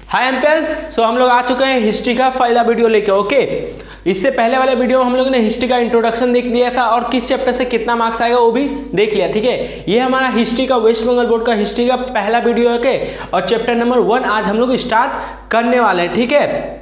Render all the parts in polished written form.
हाय amperes, सो हम लोग आ चुके हैं हिस्ट्री का पहला वीडियो लेके। ओके, इससे पहले वाले वीडियो में हम लोगों ने हिस्ट्री का इंट्रोडक्शन देख लिया था और किस चैप्टर से कितना मार्क्स आएगा वो भी देख लिया। ठीक है, ये हमारा हिस्ट्री का वेस्ट बंगाल बोर्ड का हिस्ट्री का पहला वीडियो है के और चैप्टर नंबर 1 आज हम लोग स्टार्ट करने वाले हैं। ठीक है,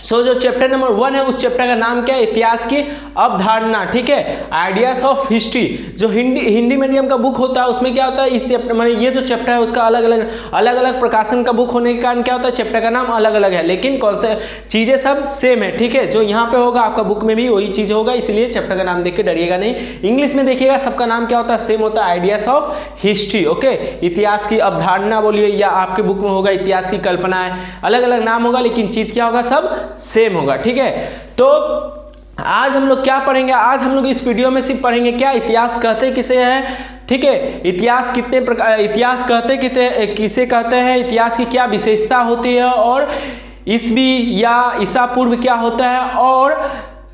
सो जो चैप्टर नंबर 1 है उस चैप्टर का नाम क्या है? इतिहास की अवधारणा। ठीक है, आइडियाज ऑफ हिस्ट्री। जो हिंदी मीडियम का बुक होता है उसमें क्या होता है, इस चैप्टर मतलब ये जो चैप्टर है उसका अलग अलग प्रकाशन का बुक होने के कारण क्या होता है, चैप्टर का नाम अलग अलग है लेकिन कौन से चीजें सब सेम है। ठीक है, जो यहाँ पे होगा आपका बुक में भी वही चीज होगा, इसलिए चैप्टर का नाम देख के डरिएगा नहीं। इंग्लिश में देखिएगा सबका नाम क्या होता है, सेम होता है, आइडियाज ऑफ हिस्ट्री। ओके, इतिहास की अवधारणा बोलिए या आपके बुक में होगा इतिहास की कल्पनाएं, अलग अलग नाम होगा लेकिन चीज क्या होगा, सब सेम होगा। ठीक है, तो आज हम लोग क्या पढ़ेंगे? आज हम लोग इस वीडियो में सिर्फ पढ़ेंगे क्या इतिहास कहते किसे हैं। ठीक है, इतिहास कितने प्रकार, इतिहास कहते किसे कहते हैं, इतिहास की क्या विशेषता होती है और ईसवी या ईसा पूर्व क्या होता है और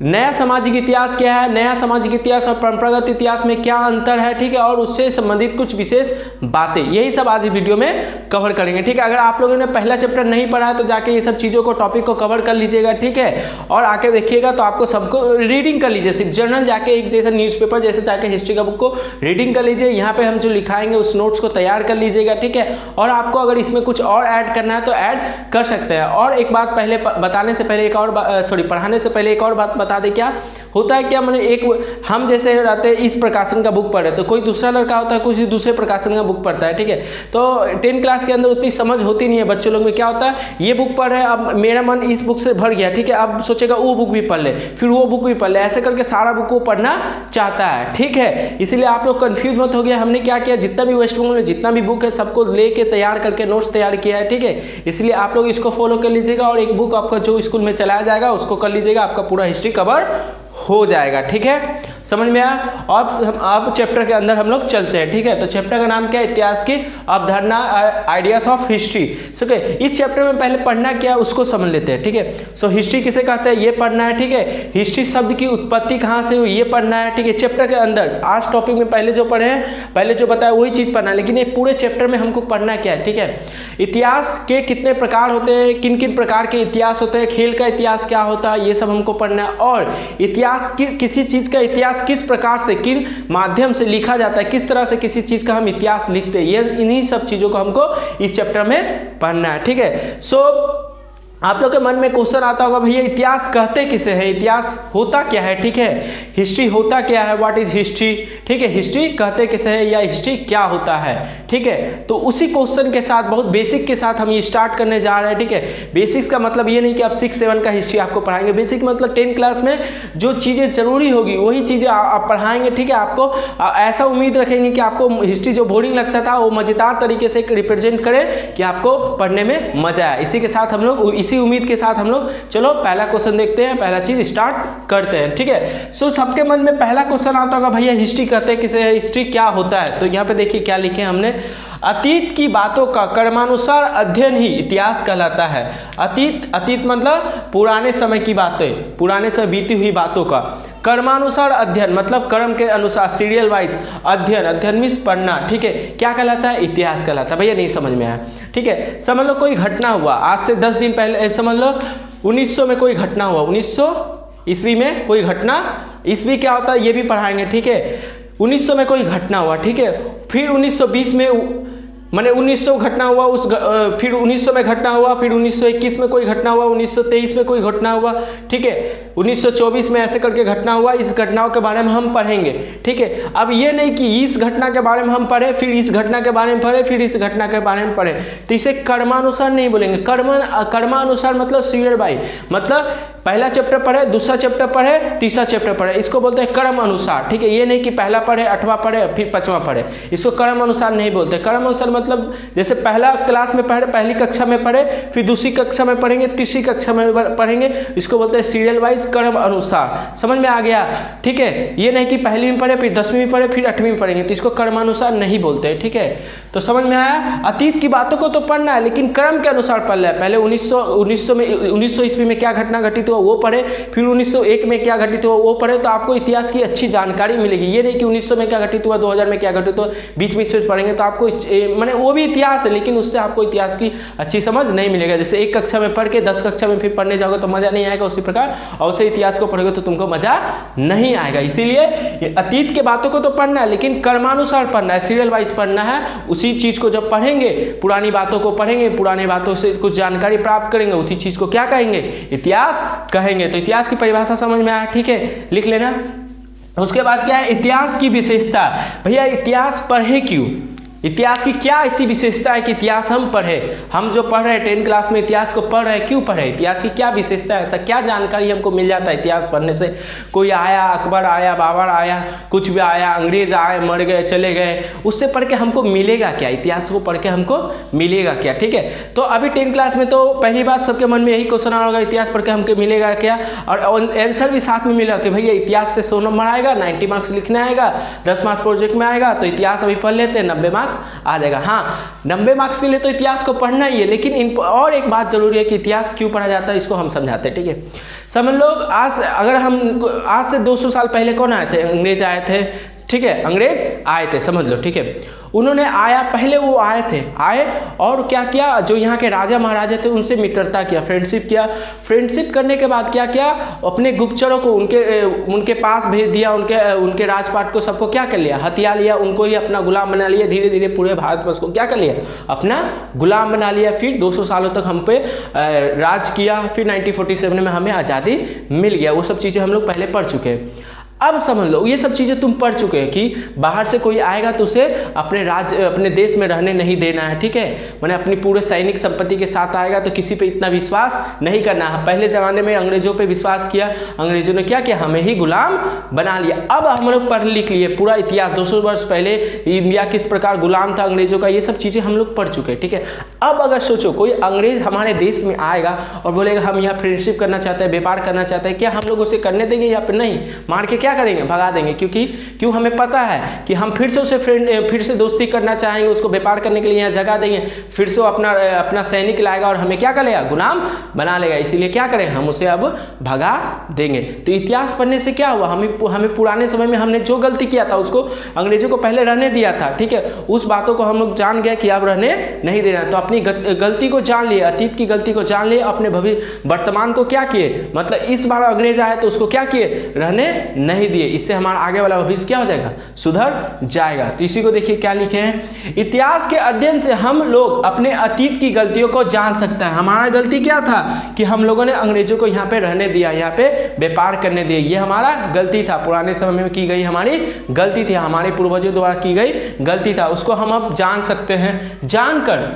नया सामाजिक इतिहास क्या है, नया सामाजिक इतिहास और परंपरागत इतिहास में क्या अंतर है। ठीक है, और उससे संबंधित कुछ विशेष बातें, यही सब आज इस वीडियो में कवर करेंगे। ठीक है, अगर आप लोगों ने पहला चैप्टर नहीं पढ़ा है तो जाके ये सब चीज़ों को टॉपिक को कवर कर लीजिएगा। ठीक है, और आके देखिएगा तो आपको सबको रीडिंग कर लीजिए, सिर्फ जर्नल जाके एक जैसा न्यूज़पेपर जैसे जाके हिस्ट्री का बुक को रीडिंग कर लीजिए। यहाँ पे हम जो लिखाएंगे उस नोट्स को तैयार कर लीजिएगा। ठीक है, और आपको अगर इसमें कुछ और ऐड करना है तो ऐड कर सकते हैं। और एक बात पहले बताने से पहले एक और पढ़ाने से पहले एक और बात बता दें, क्या होता है क्या, मैंने एक हम जैसे रहते हैं इस प्रकाशन का बुक पढ़े तो कोई दूसरा लड़का होता है कुछ दूसरे प्रकाशन का बुक पढ़ता है। ठीक है, तो 10 क्लास के अंदर उतनी समझ होती नहीं है बच्चों लोग में। क्या होता है, ये बुक पढ़ रहे हैं, अब मेरा मन इस बुक से भर गया। ठीक है, अब सोचेगा वो बुक भी पढ़ ले, फिर वो बुक भी पढ़ ले, ऐसे करके सारा बुक को पढ़ना चाहता है। ठीक है, इसलिए आप लोग कंफ्यूज मत हो गया। हमने क्या किया, जितना भी वेस्ट बंगाल में जितना भी बुक है सबको लेके तैयार करके नोट्स तैयार किया है। ठीक है, इसलिए आप लोग इसको फॉलो कर लीजिएगा और एक बुक आपका जो स्कूल में चलाया जाएगा उसको कर लीजिएगा, आपका पूरा हिस्ट्री कवर हो जाएगा। ठीक है, समझ में आया। और अब चैप्टर के अंदर हम लोग चलते हैं। ठीक है, तो चैप्टर का नाम क्या है, इतिहास की अवधारणा, आइडियाज ऑफ हिस्ट्री। ओके, इस चैप्टर में पहले पढ़ना क्या है उसको समझ लेते हैं। ठीक है, सो हिस्ट्री किसे कहते हैं ये पढ़ना है। ठीक है, हिस्ट्री शब्द की उत्पत्ति कहाँ से हुई ये पढ़ना है। ठीक है, चैप्टर के अंदर आज टॉपिक में पहले जो पढ़े हैं, पहले जो बताया वही चीज पढ़ना है, लेकिन ये पूरे चैप्टर में हमको पढ़ना क्या है। ठीक है, इतिहास के कितने प्रकार होते हैं, किन किन प्रकार के इतिहास होते हैं, खेल का इतिहास क्या होता है, ये सब हमको पढ़ना है। और इतिहास किसी चीज का इतिहास किस प्रकार से, किन माध्यम से लिखा जाता है, किस तरह से किसी चीज का हम इतिहास लिखते हैं, ये इन्हीं सब चीजों को हमको इस चैप्टर में पढ़ना है। ठीक है, सो आप लोग के मन में क्वेश्चन आता होगा, भैया इतिहास कहते किसे हैं, इतिहास होता क्या है। ठीक है, हिस्ट्री होता क्या है, व्हाट इज हिस्ट्री। ठीक है, हिस्ट्री कहते किसे है या हिस्ट्री क्या होता है। ठीक है, तो उसी क्वेश्चन के साथ बहुत बेसिक के साथ हम ये स्टार्ट करने जा रहे हैं। ठीक है, बेसिक्स का मतलब ये नहीं कि आप 6-7 का हिस्ट्री आपको पढ़ाएंगे, बेसिक मतलब 10 क्लास में जो चीज़ें जरूरी होगी वही चीज़ें आप पढ़ाएंगे। ठीक है, आपको ऐसा उम्मीद रखेंगे कि आपको हिस्ट्री जो बोरिंग लगता था वो मजेदार तरीके से रिप्रेजेंट करे कि आपको पढ़ने में मजा आए। इसी के साथ हम लोग इसी उम्मीद के साथ हम लोग चलो पहला क्वेश्चन देखते हैं, पहला चीज स्टार्ट करते हैं। ठीक है, सो सबके मन में पहला क्वेश्चन आता होगा, भैया हिस्ट्री कहते हैं किसे, हिस्ट्री क्या होता है। तो यहाँ पे देखिए क्या लिखे हमने, अतीत की बातों का क्रमानुसार अध्ययन ही इतिहास कहलाता है। अतीत मतलब पुराने समय की बातें, पुराने समय बीती हुई बातों का क्रमानुसार अध्ययन मतलब क्रम के अनुसार, सीरियल वाइज अध्ययन मीन्स पढ़ना। ठीक है, क्या कहलाता है, इतिहास कहलाता है। भैया नहीं समझ में आया। ठीक है, समझ लो कोई घटना हुआ आज से 10 दिन पहले, समझ लो 1900 में कोई घटना हुआ, 1900 ईस्वी में कोई घटना, ईस्वी क्या होता है ये भी पढ़ाएंगे। ठीक है, 1900 में कोई घटना हुआ। ठीक है, फिर 1920 में मैंने 1900 घटना हुआ, फिर 1900 में घटना हुआ, फिर 1921 में कोई घटना हुआ, 1923 में कोई घटना हुआ। ठीक है, 1924 में ऐसे करके घटना हुआ, इस घटनाओं के बारे में हम पढ़ेंगे। ठीक है, अब ये नहीं कि इस घटना के बारे में हम पढ़े फिर इस घटना के बारे में पढ़े फिर इस घटना के बारे में पढ़े, तो इसे कर्मानुसार नहीं बोलेंगे। कर्मानुसार मतलब सीरियल बाई, मतलब पहला चैप्टर पढ़े, दूसरा चैप्टर पढ़े, तीसरा चैप्टर पढ़े, इसको बोलते हैं क्रम अनुसार। ठीक है, ये नहीं कि पहला पढ़े 8वां पढ़े फिर 5वां पढ़े, इसको क्रम अनुसार नहीं बोलते। क्रम अनुसार मतलब जैसे पहला क्लास में पढ़े, पहली कक्षा में पढ़े, फिर दूसरी कक्षा में पढ़ेंगे, तीसरी कक्षा में पढ़ेंगे, इसको बोलते हैं सीरियल वाइज क्रम अनुसार। समझ में आ गया। ठीक है, ये नहीं कि पहली में पढ़े फिर 10वीं में पढ़े फिर 8वीं में पढ़ेंगे, तो इसको क्रमानुसार नहीं बोलते। ठीक है, तो समझ में आया। अतीत की बातों को तो पढ़ना है लेकिन क्रम के अनुसार पढ़ना है। पहले 1900 ईस्वी में क्या घटना घटित हुआ हुआ वो पढ़े, फिर 1901 में क्या घटित हुआ वो पढ़े, तो आपको इतिहास की अच्छी जानकारी मिलेगी। ये नहीं कि 1900 में क्या घटित हुआ, 2000 में क्या घटित हुआ, बीच बीच में पढ़ेंगे तो आपको माने वो भी इतिहास है, लेकिन उससे आपको इतिहास की अच्छी समझ नहीं मिलेगा। जैसे एक कक्षा में पढ़ के 10 कक्षा में फिर पढ़ने जाओगे तो मज़ा नहीं आएगा, उसी प्रकार और उसे इतिहास को पढ़ोगे तो तुमको मज़ा नहीं आएगा। इसीलिए अतीत के बातों को तो पढ़ना है, लेकिन कर्मानुसार पढ़ना है, सीरियल वाइज पढ़ना है। उसी चीज़ को जब पढ़ेंगे, पुरानी बातों को पढ़ेंगे, पुरानी बातों से कुछ जानकारी प्राप्त करेंगे, उसी चीज़ को क्या कहेंगे, इतिहास कहेंगे। तो इतिहास की परिभाषा समझ में आया, ठीक है, लिख लेना। उसके बाद क्या है, इतिहास की विशेषता। भैया इतिहास पढ़े क्यों, इतिहास की क्या ऐसी विशेषता है कि इतिहास हम पढ़े। हम जो पढ़ रहे हैं 10th क्लास में इतिहास को पढ़ रहे हैं, क्यों पढ़े, इतिहास की क्या विशेषता है, ऐसा क्या जानकारी हमको मिल जाता है इतिहास पढ़ने से। कोई आया, अकबर आया, बाबर आया, कुछ भी आया, अंग्रेज आए, मर गए, चले गए, उससे पढ़ के हमको मिलेगा क्या, इतिहास को पढ़ के हमको मिलेगा क्या, ठीक है। तो अभी 10th क्लास में तो पहली बात सबके मन में यही क्वेश्चन आ होगा, इतिहास पढ़ के हमको मिलेगा क्या, और आंसर भी साथ में मिलेगा कि भैया इतिहास से 100 नंबर आएगा, 90 मार्क्स लिखना आएगा, 10 मार्क्स प्रोजेक्ट में आएगा, तो इतिहास अभी पढ़ लेते हैं, 90 मार्क्स आ जाएगा। हाँ, 90 मार्क्स के लिए तो इतिहास को पढ़ना ही है, लेकिन और एक बात जरूरी है कि इतिहास क्यों पढ़ा जाता है, इसको हम समझाते हैं, ठीक है। समझ लो, आज से 200 साल पहले कौन आए थे, अंग्रेज आए थे, ठीक है, अंग्रेज आए थे, समझ लो, ठीक है। उन्होंने आया, पहले वो आए और क्या किया, जो यहाँ के राजा महाराजा थे उनसे मित्रता किया, फ्रेंडशिप किया। फ्रेंडशिप करने के बाद क्या किया, अपने गुप्तचरों को उनके पास भेज दिया, उनके राजपाट को सबको क्या कर लिया, हथिया लिया, उनको ही अपना गुलाम बना लिया। धीरे धीरे पूरे भारत वर्ष को क्या कर लिया, अपना गुलाम बना लिया। फिर 200 सालों तक हम पे राज किया। फिर 1947 में हमें आज़ादी मिल गया। वो सब चीज़ें हम लोग पहले पढ़ चुके हैं। अब समझ लो, ये सब चीज़ें तुम पढ़ चुके हैं कि बाहर से कोई आएगा तो उसे अपने देश में रहने नहीं देना है, ठीक है। मैंने अपनी पूरे सैनिक संपत्ति के साथ आएगा तो किसी पे इतना विश्वास नहीं करना है। पहले ज़माने में अंग्रेजों पे विश्वास किया, अंग्रेजों ने क्या किया, हमें ही गुलाम बना लिया। अब हम लोग पढ़ लिख लिए पूरा इतिहास, 200 वर्ष पहले इंडिया किस प्रकार गुलाम था अंग्रेजों का, ये सब चीज़ें हम लोग पढ़ चुके हैं, ठीक है। अब अगर सोचो कोई अंग्रेज हमारे देश में आएगा और बोलेगा हम यहाँ फ्रेंडशिप करना चाहते हैं, व्यापार करना चाहते हैं, क्या हम लोग उसे करने देंगे या फिर नहीं, मार के क्या करेंगे, भगा देंगे। क्यों हमें पता है कि हम फिर से उसे फिर से दोस्ती करना चाहेंगे, उसको व्यापार करने के लिए यहाँ जगह देंगे, फिर से वो अपना सैनिक लाएगा और हमें क्या करेगा, गुलाम बना लेगा। इसीलिए क्या करें, हम उसे अब भगा देंगे। तो इतिहास पढ़ने से क्या हुआ, हमें पुराने समय में हमने जो गलती किया था उसको अंग्रेजों को पहले रहने दिया था, ठीक है, उस बातों को हम लोग जान गए कि अब रहने नहीं देना। तो अपनी गलती को जान लिए, अतीत की गलती को जान लिए, अपने वर्तमान को क्या किए, मतलब इस बार अंग्रेज आए तो उसको क्या किए, रहने नहीं दिए। इससे हमारा आगे वाला भविष्य क्या हो जाएगा, सुधर जाएगा। तो इसी को देखिए क्या लिखे हैं, इतिहास के अध्ययन से हम लोग अपने अतीत की गलतियों को जान सकते हैं। हमारा गलती क्या था कि हम लोगों ने अंग्रेजों को यहाँ पे रहने दिया, यहाँ पे व्यापार करने दिया, ये हमारा गलती था, पुराने समय में की गई हमारी गलती थी, हमारे पूर्वजों द्वारा की गई गलती था, उसको हम अब जान सकते हैं। जानकर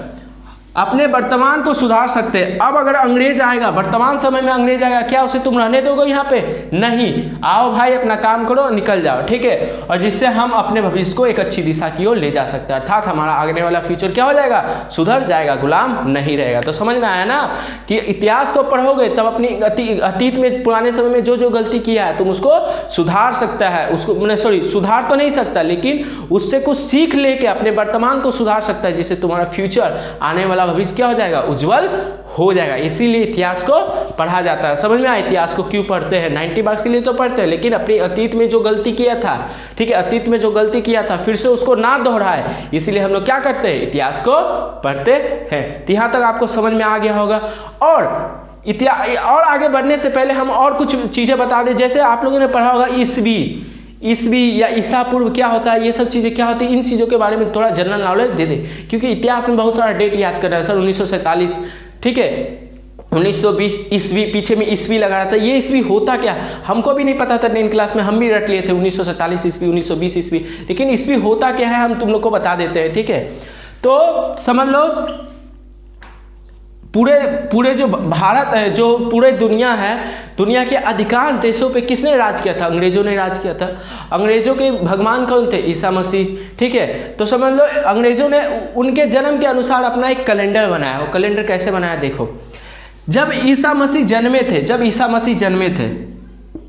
अपने वर्तमान को सुधार सकते हैं। अब अगर अंग्रेज आएगा, वर्तमान समय में अंग्रेज आएगा, क्या उसे तुम रहने दोगे यहाँ पे, नहीं, आओ भाई अपना काम करो, निकल जाओ, ठीक है। और जिससे हम अपने भविष्य को एक अच्छी दिशा की ओर ले जा सकते हैं, अर्थात हमारा आगे वाला फ्यूचर क्या हो जाएगा, सुधर जाएगा, गुलाम नहीं रहेगा। तो समझ में आया ना कि इतिहास को पढ़ोगे तब अपनी अतीत में पुराने समय में जो गलती किया है तुम उसको सुधार सकता है, उसको सुधार तो नहीं सकता, लेकिन उससे कुछ सीख लेके अपने वर्तमान को सुधार सकता है, जिससे तुम्हारा फ्यूचर आने वाला भविष्य क्या हो जाएगा, उज्जवल हो जाएगा। इसीलिए इतिहास को पढ़ा जाता है। समझ में आया इतिहास को क्यों पढ़ते हैं, 90 मार्क्स के लिए तो पढ़ते हैं, लेकिन अपनी अतीत में जो गलती किया था, ठीक है, अतीत में जो गलती किया था फिर से उसको ना दोहराए, इसीलिए हम लोग क्या करते हैं, इतिहास को पढ़ते हैं। तो यहाँ तक आपको समझ में आ गया होगा। और आगे बढ़ने से पहले हम और कुछ चीजें बता दें। जैसे आप लोगों ने पढ़ा होगा ईसवी या ईसा पूर्व क्या होता है, ये सब चीज़ें क्या होती है, इन चीज़ों के बारे में थोड़ा जनरल नॉलेज दे दे, क्योंकि इतिहास में बहुत सारा डेट याद कर रहा है सर, 1947, ठीक है, 1920 ईस्वी, पीछे में ईस्वी लगा रहा था, ये ईस्वी होता क्या हमको भी नहीं पता था, 10th क्लास में हम भी रट लिए थे 1947 ईस्वी, 1920 ईस्वी, लेकिन ईस्वी होता क्या है हम तुम लोग को बता देते हैं, ठीक है। तो समझ लो पूरे जो भारत है, जो पूरे दुनिया है, दुनिया के अधिकांश देशों पे किसने राज किया था, अंग्रेजों ने राज किया था। अंग्रेजों के भगवान कौन थे, ईसा मसीह, ठीक है। तो समझ लो अंग्रेजों ने उनके जन्म के अनुसार अपना एक कैलेंडर बनाया। वो कैलेंडर कैसे बनाया देखो, जब ईसा मसीह जन्मे थे,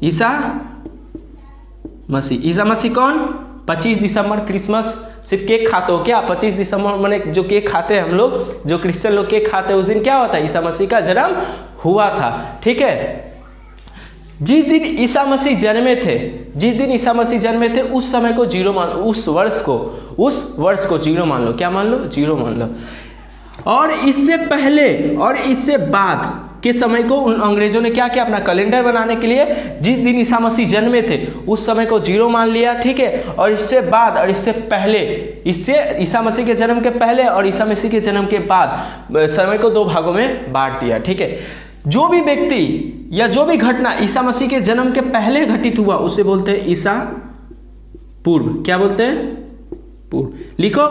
ईसा मसीह कौन, 25 दिसंबर, क्रिसमस, सिर्फ केक खाते हो क्या, 25 दिसंबर मैंने जो केक खाते हैं हम लोग, जो क्रिश्चियन लोग केक खाते हैं, उस दिन क्या होता है, ईसा मसीह का जन्म हुआ था, ठीक है। जिस दिन ईसा मसीह जन्मे थे, जिस दिन ईसा मसीह जन्मे थे उस समय को जीरो मान लो, उस वर्ष को जीरो मान लो। क्या मान लो? जीरो मान लो। और इससे पहले और इससे बाद के समय को उन अंग्रेजों ने क्या किया? अपना कैलेंडर बनाने के लिए जिस दिन ईसा मसीह जन्मे थे उस समय को जीरो मान लिया, ठीक है। और इससे बाद और इससे पहले, इससे ईसा मसीह के जन्म के पहले और ईसा मसीह के जन्म के बाद समय को दो भागों में बांट दिया, ठीक है। जो भी व्यक्ति या जो भी घटना ईसा मसीह के जन्म के पहले घटित हुआ उसे बोलते हैं ईसा पूर्व। क्या बोलते हैं? पूर्व। लिखो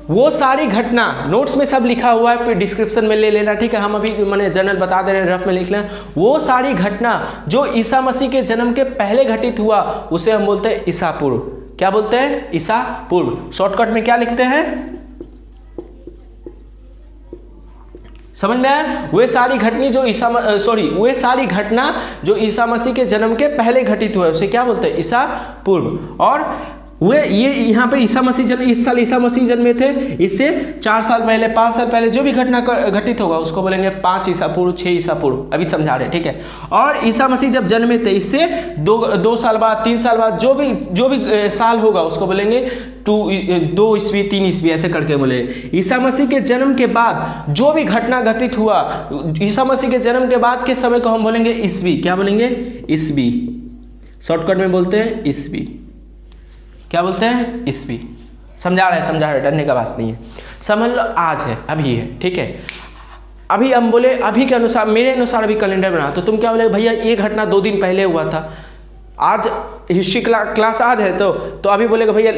वो सारी घटना, नोट्स में सब लिखा हुआ है, फिर डिस्क्रिप्शन में ले लेना, ठीक है। हम अभी मैंने जनरल बता दे रहे हैं, रफ में लिख लें। वो सारी घटना जो ईसा मसीह के जन्म के पहले घटित हुआ उसे हम बोलते हैं ईसा पूर्व। क्या बोलते हैं? ईसा पूर्व। शॉर्टकट में क्या लिखते हैं? समझ में आया? वे सारी घटना जो ईसा मसीह के जन्म के पहले घटित हुआ उसे क्या बोलते हैं? ईसा पूर्व। और वे ये यहाँ पे ईसा मसीह जन्म, इस साल ईसा मसीह जन्मे थे, इससे 4 साल पहले, 5 साल पहले जो भी घटना घटित होगा उसको बोलेंगे 5 ईसा पूर्व, 6 ईसा पूर्व। अभी समझा रहे, ठीक है। और ईसा मसीह जब जन्मे थे इससे 2 साल बाद, 3 साल बाद जो भी साल होगा उसको बोलेंगे 2 ईस्वी, 3 ईस्वी, ऐसे करके बोले। ईसा मसीह के जन्म के बाद जो भी घटना घटित हुआ, ईसा मसीह के जन्म के बाद के समय को हम बोलेंगे ईस्वी। क्या बोलेंगे? ईस्वी। शॉर्टकट में बोलते हैं ईस्वी। क्या बोलते हैं? ईस्वी। समझा रहे, डरने का बात नहीं है। समझ लो आज है, अभी है, ठीक है। अभी हम बोले अभी के अनुसार, मेरे अनुसार अभी कैलेंडर बना, तो तुम क्या बोले? भैया ये घटना 2 दिन पहले हुआ था। आज हिस्ट्री क्लास आज है तो अभी बोलेगा भैया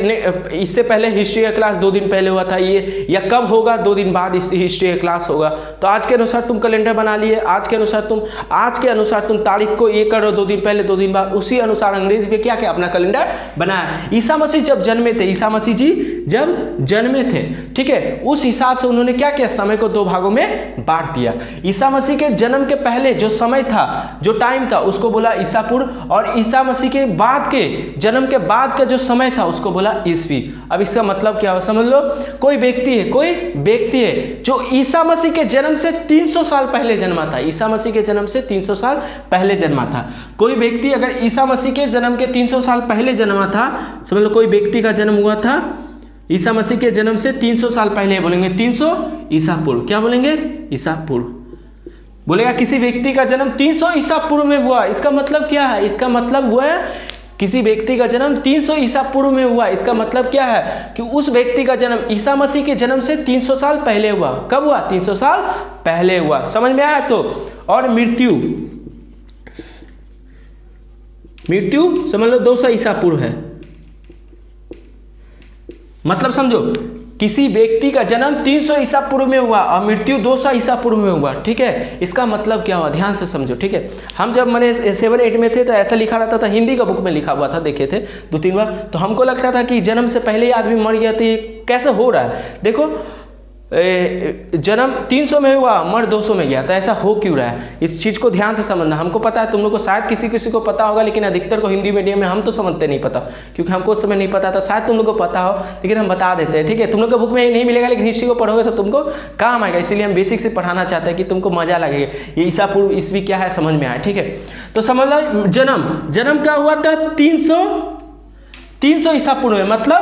इससे पहले हिस्ट्री का क्लास 2 दिन पहले हुआ था ये, या कब होगा? 2 दिन बाद इस हिस्ट्री का क्लास होगा। तो आज के अनुसार तुम कैलेंडर बना लिए, आज के अनुसार तुम तारीख को ये करो, 2 दिन पहले 2 दिन बाद, उसी अनुसार अंग्रेज भी क्या अपना कैलेंडर बनाया। ईसा मसीह जब जन्मे थे, ईसा मसीह जी जब जन्मे थे, ठीक है, उस हिसाब से उन्होंने क्या किया? समय को 2 भागों में बांट दिया। ईसा मसीह के जन्म के पहले जो समय था, जो टाइम था, उसको बोला ईसा पूर्व। और ईसा मसीह के बाद के जन्म के बाद का जो समय था उसको बोला ईस्वी। अब इसका मतलब क्या हो समझ लो। कोई व्यक्ति है जो ईसा मसीह के जन्म से 300 साल पहले जन्मा था। ईसा मसीह के जन्म से 300 साल पहले जन्मा था। कोई व्यक्ति अगर ईसा मसीह के जन्म के 300 साल पहले जन्मा था, समझ लो कोई व्यक्ति का जन्म हुआ था ईसा मसीह के जन्म से 300 साल पहले, बोलेंगे 300 ईसा पूर्व। क्या बोलेंगे? ईसा पूर्व। बोलेगा किसी व्यक्ति का जन्म 300 ईसा पूर्व में हुआ, इसका मतलब क्या है? इसका मतलब हुआ है किसी व्यक्ति का जन्म 300 ईसा पूर्व में हुआ। इसका मतलब क्या है? कि उस व्यक्ति का जन्म ईसा मसीह के जन्म से 300 साल पहले हुआ। कब हुआ? 300 साल पहले हुआ। समझ में आया? तो और मृत्यु समझ लो 200 ईसा पूर्व है। मतलब समझो किसी व्यक्ति का जन्म 300 ईसा पूर्व में हुआ और मृत्यु 200 ईसा पूर्व में हुआ, ठीक है। इसका मतलब क्या हुआ? ध्यान से समझो, ठीक है। हम जब मैंने 7-8 में थे तो ऐसा लिखा रहता था, हिंदी का बुक में लिखा हुआ था, देखे थे 2-3 बार, तो हमको लगता था कि जन्म से पहले ही आदमी मर गया, तो ये कैसे हो रहा है? देखो जन्म 300 में हुआ, मर 200 में गया, तो ऐसा हो क्यों रहा है? इस चीज़ को ध्यान से समझना। हमको पता है, तुम लोग को शायद किसी को पता होगा, लेकिन अधिकतर को हिंदी मीडियम में हम तो समझते नहीं पता, क्योंकि हमको उस समय नहीं पता था। शायद तुम लोग को पता हो, लेकिन हम बता देते हैं, ठीक है। तुम लोग को बुक में नहीं मिलेगा, लेकिन हिस्ट्री को पढ़ोगे तो तुमको काम आएगा, इसीलिए हम बेसिक से पढ़ाना चाहते हैं कि तुमको मजा लगेगा। ये ईसा पूर्व ईस्वी क्या है समझ में आए, ठीक है। तो समझ लो जन्म क्या हुआ था? 300 ईसा पूर्व में, मतलब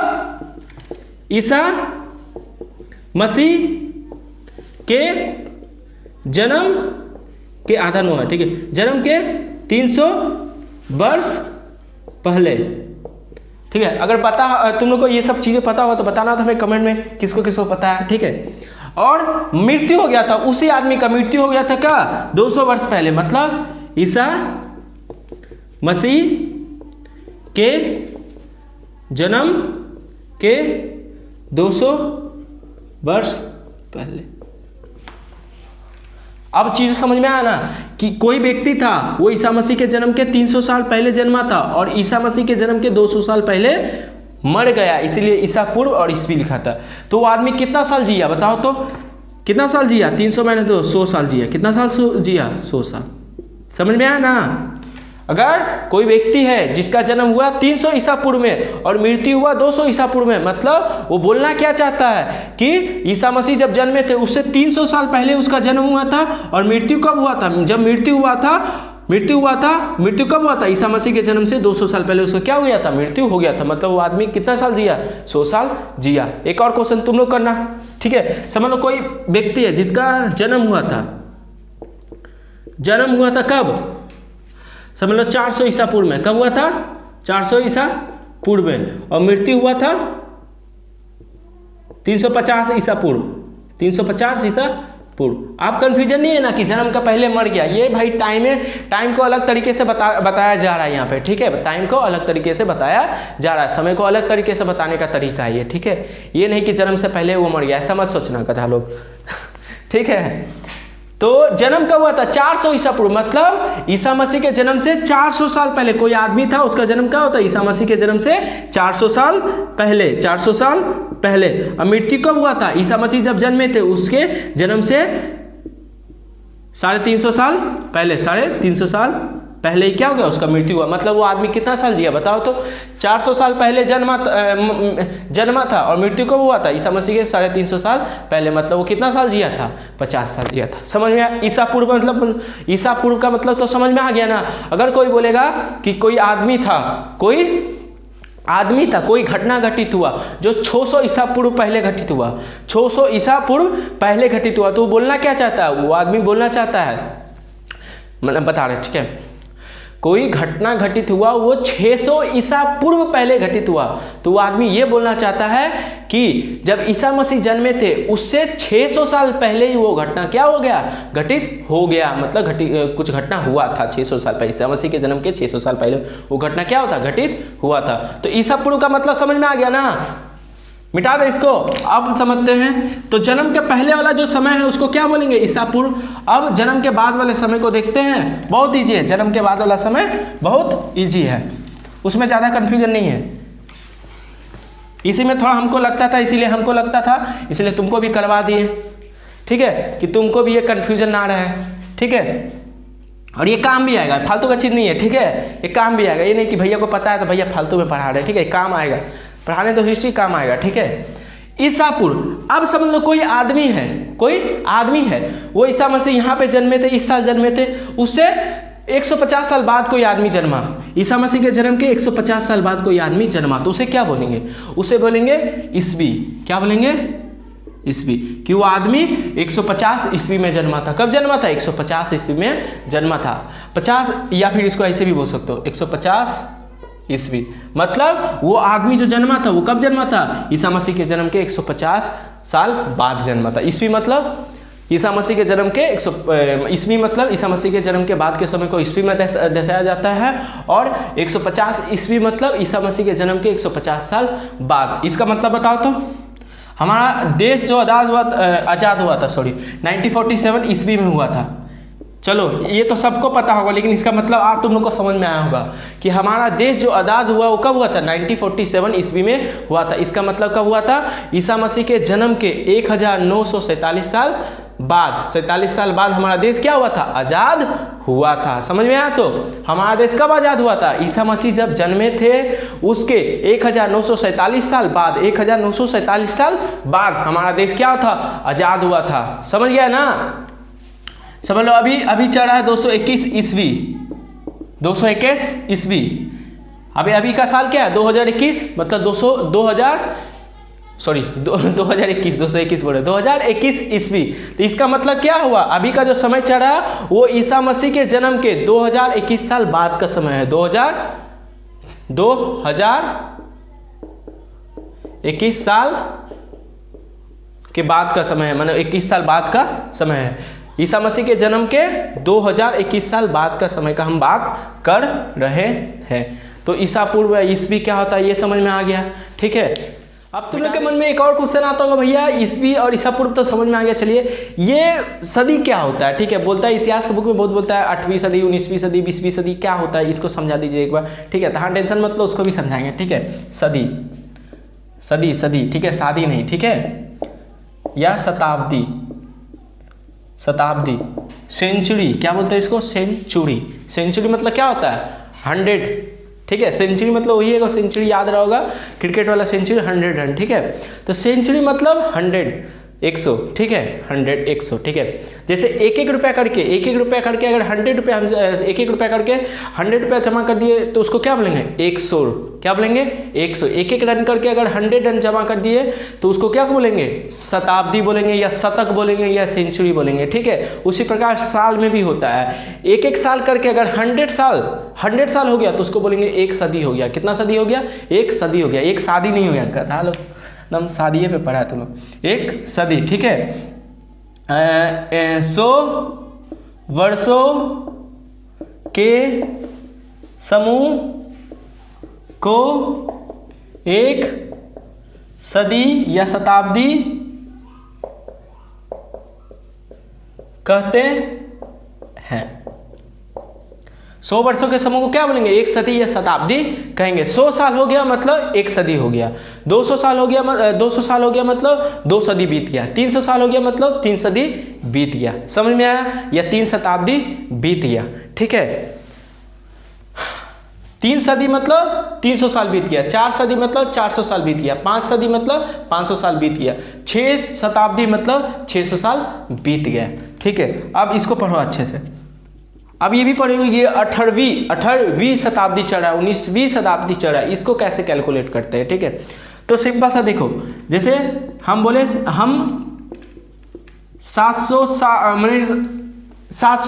ईसा मसीह के जन्म के आधा नो है, ठीक है, जन्म के 300 वर्ष पहले, ठीक है। अगर पता तुम लोग को ये सब चीजें पता होगा तो बताना था हमें कमेंट में किसको पता है, ठीक है। और मृत्यु हो गया था, उसी आदमी का मृत्यु हो गया था क्या? 200 वर्ष पहले, मतलब ईसा मसीह के जन्म के 200 वर्ष पहले। अब चीज समझ में आया ना कि कोई व्यक्ति था, वो ईसा मसीह के जन्म के 300 साल पहले जन्मा था और ईसा मसीह के जन्म के 200 साल पहले मर गया, इसीलिए ईसा पूर्व और ईस्वी लिखा था। तो वो आदमी कितना साल जिया बताओ तो? कितना साल जिया? 300 मैंने तो 100 साल जिया। कितना साल जिया? 100 साल। समझ में आया ना? अगर कोई व्यक्ति है जिसका जन्म हुआ 300 ईसा पूर्व में और मृत्यु हुआ 200 ईसा पूर्व में, मतलब वो बोलना क्या चाहता है कि ईसा मसीह जब जन्मे थे उससे 300 साल पहले उसका जन्म हुआ था और मृत्यु कब हुआ था? जब मृत्यु हुआ था, मृत्यु हुआ था। मृत्यु कब हुआ था? ईसा मसीह के जन्म से 200 साल पहले उसका क्या हो गया था? मृत्यु हो गया था। मतलब वो आदमी कितना साल जिया? 100 साल जिया। एक और क्वेश्चन तुम लोग करना, ठीक है। समझ लो कोई व्यक्ति है जिसका जन्म हुआ था, जन्म हुआ था कब? समझ लो 400 ईसा पूर्व में। कब हुआ था? 400 ईसा पूर्व में। और मृत्यु हुआ था 350 ईसा पूर्व, 350 ईसा पूर्व। आप कंफ्यूजन नहीं है ना कि जन्म का पहले मर गया? ये भाई टाइम को अलग तरीके से बताया जा रहा है यहाँ पे, ठीक है। टाइम को अलग तरीके से बताया जा रहा है, समय को अलग तरीके से बताने का तरीका है ये, ठीक है। ये नहीं कि जन्म से पहले वो मर गया, ऐसा मत सोचना कथा लोग ठीक है। तो जन्म कब हुआ था? 400 ईसा पूर्व। मतलब ईसा मसीह के जन्म से 400 साल पहले कोई आदमी था, उसका जन्म क्या होता है? ईसा मसीह के जन्म से 400 साल पहले, 400 साल पहले। अब मृत्यु कब हुआ था? ईसा मसीह जब जन्मे थे उसके जन्म से 350 साल पहले, 350 साल पहले ही क्या हो गया? उसका मृत्यु हुआ। मतलब वो आदमी कितना साल जिया बताओ तो? 400 साल पहले जन्मा था और मृत्यु कब हुआ था? ईसा मसीह के 350 साल पहले। मतलब वो कितना साल जिया था? 50 साल जिया था। समझ में आया? ईसा पूर्व मतलब, ईसा पूर्व का मतलब तो समझ में आ गया ना। अगर कोई बोलेगा कि कोई आदमी था, कोई घटना घटित हुआ जो 600 ईसा पूर्व पहले घटित हुआ, 600 ईसा पूर्व पहले घटित हुआ, तो वो बोलना क्या चाहता है? वो आदमी बोलना चाहता है, मतलब बता रहे, ठीक है, कोई घटना घटित हुआ वो 600 ईसा पूर्व पहले घटित हुआ, तो वो आदमी ये बोलना चाहता है कि जब ईसा मसीह जन्मे थे उससे 600 साल पहले ही वो घटना क्या हो गया? घटित हो गया। मतलब कुछ घटना हुआ था 600 साल पहले, ईसा मसीह के जन्म के 600 साल पहले वो घटना क्या होता? घटित हुआ था। तो ईसा पूर्व का मतलब समझ में आ गया ना? मिटा दे इसको। अब समझते हैं। तो जन्म के पहले वाला जो समय है उसको क्या बोलेंगे? ईसा पूर्व। अब जन्म के बाद वाले समय को देखते हैं, बहुत ईजी है। जन्म के बाद वाला समय बहुत ईजी है, उसमें ज़्यादा कन्फ्यूजन नहीं है। इसी में थोड़ा हमको लगता था, इसलिए तुमको भी करवा दिए, ठीक है, कि तुमको भी ये कन्फ्यूजन ना रहे, ठीक है। और ये काम भी आएगा, फालतू का चीज़ नहीं है, ठीक है। ये काम भी आएगा, ये नहीं कि भैया को पता है तो भैया फालतू में पढ़ा रहे, ठीक है। काम आएगा, पढ़ाने तो हिस्ट्री काम आएगा, ठीक है। ईसा पूर्व। अब समझ लो कोई आदमी है, वो ईसा मसीह यहाँ पे जन्मे थे, इस साल जन्मे थे, उससे 150 साल बाद कोई आदमी जन्मा। ईसा मसीह के जन्म के 150 साल बाद कोई आदमी जन्मा, तो उसे क्या बोलेंगे? उसे बोलेंगे ईस्वी। क्या बोलेंगे? ईस्वी। कि वो आदमी 150 ईस्वी में जन्मा था। कब जन्मा था? 150 ईस्वी में जन्मा था। 50, या फिर इसको ऐसे भी बोल सकते हो, 150 ईस्वी। मतलब वो आदमी जो जन्मा था वो कब जन्मा था? ईसा मसीह के जन्म के 150 साल बाद जन्मा था। ईस्वी मतलब ईसा मसीह के जन्म के ईस्वी मतलब ईसा मसीह के जन्म के बाद के समय को ईस्वी में दर्शाया जाता है। और 150 ईस्वी मतलब ईसा मसीह के जन्म के 150 साल बाद। इसका मतलब बताओ तो? हमारा देश जो आज़ाद हुआ था 1947 ईस्वी में हुआ था। चलो ये तो सबको पता होगा, लेकिन इसका मतलब आप तुम लोग को समझ में आया होगा कि हमारा देश जो आज़ाद हुआ वो कब हुआ था? 1947 ईस्वी में हुआ था। इसका मतलब कब हुआ था? ईसा मसीह के जन्म के 1947 साल बाद, 47 साल बाद हमारा देश क्या हुआ था? आज़ाद हुआ था। समझ में आया? तो हमारा देश कब आज़ाद हुआ था? ईसा मसीह जब जन्मे थे उसके 1947 साल बाद, 1947 साल बाद हमारा देश क्या था? आज़ाद हुआ था। समझ गया ना? समझ लो अभी चल रहा है 221 ईस्वी, 221 ईस्वी। अभी का साल क्या है? 2021। मतलब 2021 ईस्वी। तो इसका मतलब क्या हुआ? अभी का जो समय चल रहा है वो ईसा मसीह के जन्म के 2021 साल बाद का समय है। 2021 साल के बाद का समय है, मतलब 21 साल बाद का समय है। ईसा मसीह के जन्म के 2021 साल बाद का समय का हम बात कर रहे हैं। तो ईसा पूर्व ईस्वी क्या होता है ये समझ में आ गया, ठीक है। अब तुम लोग के मन में एक और क्वेश्चन आता होगा, भैया ईस्वी और ईसा पूर्व तो समझ में आ गया, चलिए ये सदी क्या होता है? ठीक है, बोलता है इतिहास के बुक में बहुत बोलता है 8वीं सदी, 19वीं सदी, 20वीं सदी क्या होता है, इसको समझा दीजिए एक बार, ठीक है। तो हाँ टेंशन मतलब उसको भी समझाएंगे, ठीक है। सदी, ठीक है, शादी नहीं, ठीक है, या शताब्दी, सेंचुरी, क्या बोलते हैं इसको? सेंचुरी मतलब क्या होता है? 100, ठीक है। सेंचुरी मतलब वही है, सेंचुरी याद रहा होगा, क्रिकेट वाला सेंचुरी 100 रन, ठीक है। तो सेंचुरी मतलब 100, 100, ठीक है, 100 100, ठीक है। जैसे एक एक रुपया करके अगर 100 रुपया हम एक एक रुपया करके 100 रुपया जमा कर दिए तो उसको क्या बोलेंगे 100, क्या बोलेंगे 100। एक एक रन करके अगर 100 रन जमा कर दिए तो उसको क्या बोलेंगे शताब्दी बोलेंगे, या शतक बोलेंगे, या सेंचुरी बोलेंगे, ठीक है। उसी प्रकार साल में भी होता है, एक एक साल करके अगर 100 साल हो गया तो उसको बोलेंगे एक सदी हो गया। कितना सदी हो गया, एक सदी हो गया, एक शादी नहीं हो गया, कथा लोग एकदम शादी पे पढ़ा है तुम लोग, एक सदी, ठीक है। 100 वर्षों के समूह को एक सदी या शताब्दी कहते हैं। 100 वर्षों के समूह को क्या बोलेंगे एक सदी या शताब्दी कहेंगे। 100 साल हो गया मतलब एक सदी हो गया, 200 साल हो गया 200 साल हो गया मतलब 2 सदी बीत गया, 300 साल हो गया मतलब 3 सदी बीत गया। समझ में आया, या 3 शताब्दी बीत गया, ठीक है। 3 सदी मतलब 300 साल बीत गया, 4 सदी मतलब 400 साल बीत गया, 5 सदी मतलब 500 साल बीत गया, 6 शताब्दी मतलब 600 साल बीत गया, ठीक है। अब इसको पढ़ो अच्छे से। अब ये भी पढ़ेंगे ये 18वीं शताब्दी चल रहा है, 19वीं शताब्दी चल रहा है, इसको कैसे कैलकुलेट करते हैं, ठीक है। तो सिंपल सा देखो, जैसे हम बोले हम 700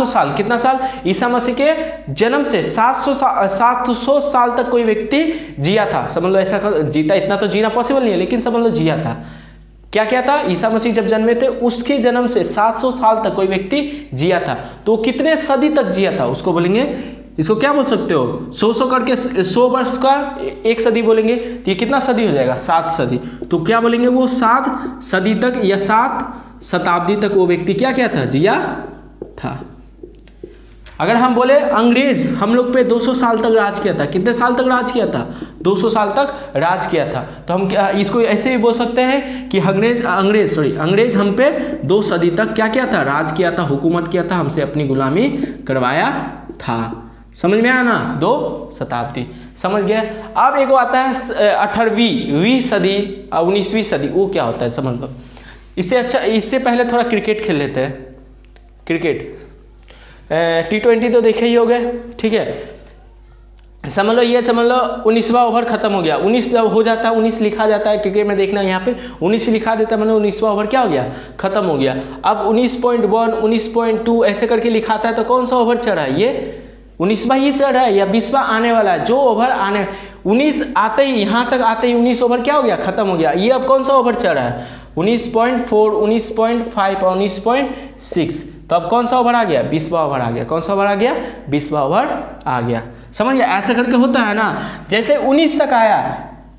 साल, कितना साल, ईसा मसीह के जन्म से 700 साल तक कोई व्यक्ति जिया था। समझ लो ऐसा जीता, इतना तो जीना पॉसिबल नहीं है लेकिन समझ लो जिया था। क्या क्या था, ईसा मसीह जब जन्मे थे उसके जन्म से 700 साल तक कोई व्यक्ति जिया था, तो कितने सदी तक जिया था उसको बोलेंगे, इसको क्या बोल सकते हो 100 करके 100 वर्ष का एक सदी बोलेंगे, तो ये कितना सदी हो जाएगा 7 सदी। तो क्या बोलेंगे वो 7 सदी तक या 7 शताब्दी तक वो व्यक्ति क्या क्या था, जिया था। अगर हम बोले अंग्रेज हम लोग पे 200 साल तक राज किया था, कितने साल तक राज किया था 200 साल तक राज किया था, तो हम क्या इसको ऐसे भी बोल सकते हैं कि अंग्रेज हम पे 2 सदी तक क्या किया था, राज किया था, हुकूमत किया था, हमसे अपनी गुलामी करवाया था। समझ में आया ना, 2 शताब्दी समझ गया। अब एक आता है 18वीं सदी और 19वीं सदी, वो क्या होता है समझ लो। इससे पहले थोड़ा क्रिकेट खेल लेते हैं। क्रिकेट T20 तो देखे ही होगे, ठीक है। समझ लो ये समझ लो 19वां ओवर खत्म हो गया, 19 जब हो जाता है 19 लिखा जाता है क्रिकेट में, देखना यहाँ पे 19 लिखा देता है, मतलब 19वां ओवर क्या हो गया खत्म हो गया। अब 19.1 19.2 ऐसे करके लिखाता है, तो कौन सा ओवर चल रहा है, ये 19वां ही चल रहा है या 20वां आने वाला है। जो ओवर आने 19 आते ही यहाँ तक आते ही 19 ओवर क्या हो गया खत्म हो गया। ये अब कौन सा ओवर चल रहा है 19.4 19.5 और 19.6, तो अब कौन सा ओवर आ गया 20वां ओवर आ गया। कौन सा ओवर आ गया 20वां ओवर आ गया। समझ गया, ऐसा करके होता है ना। जैसे 19 तक आया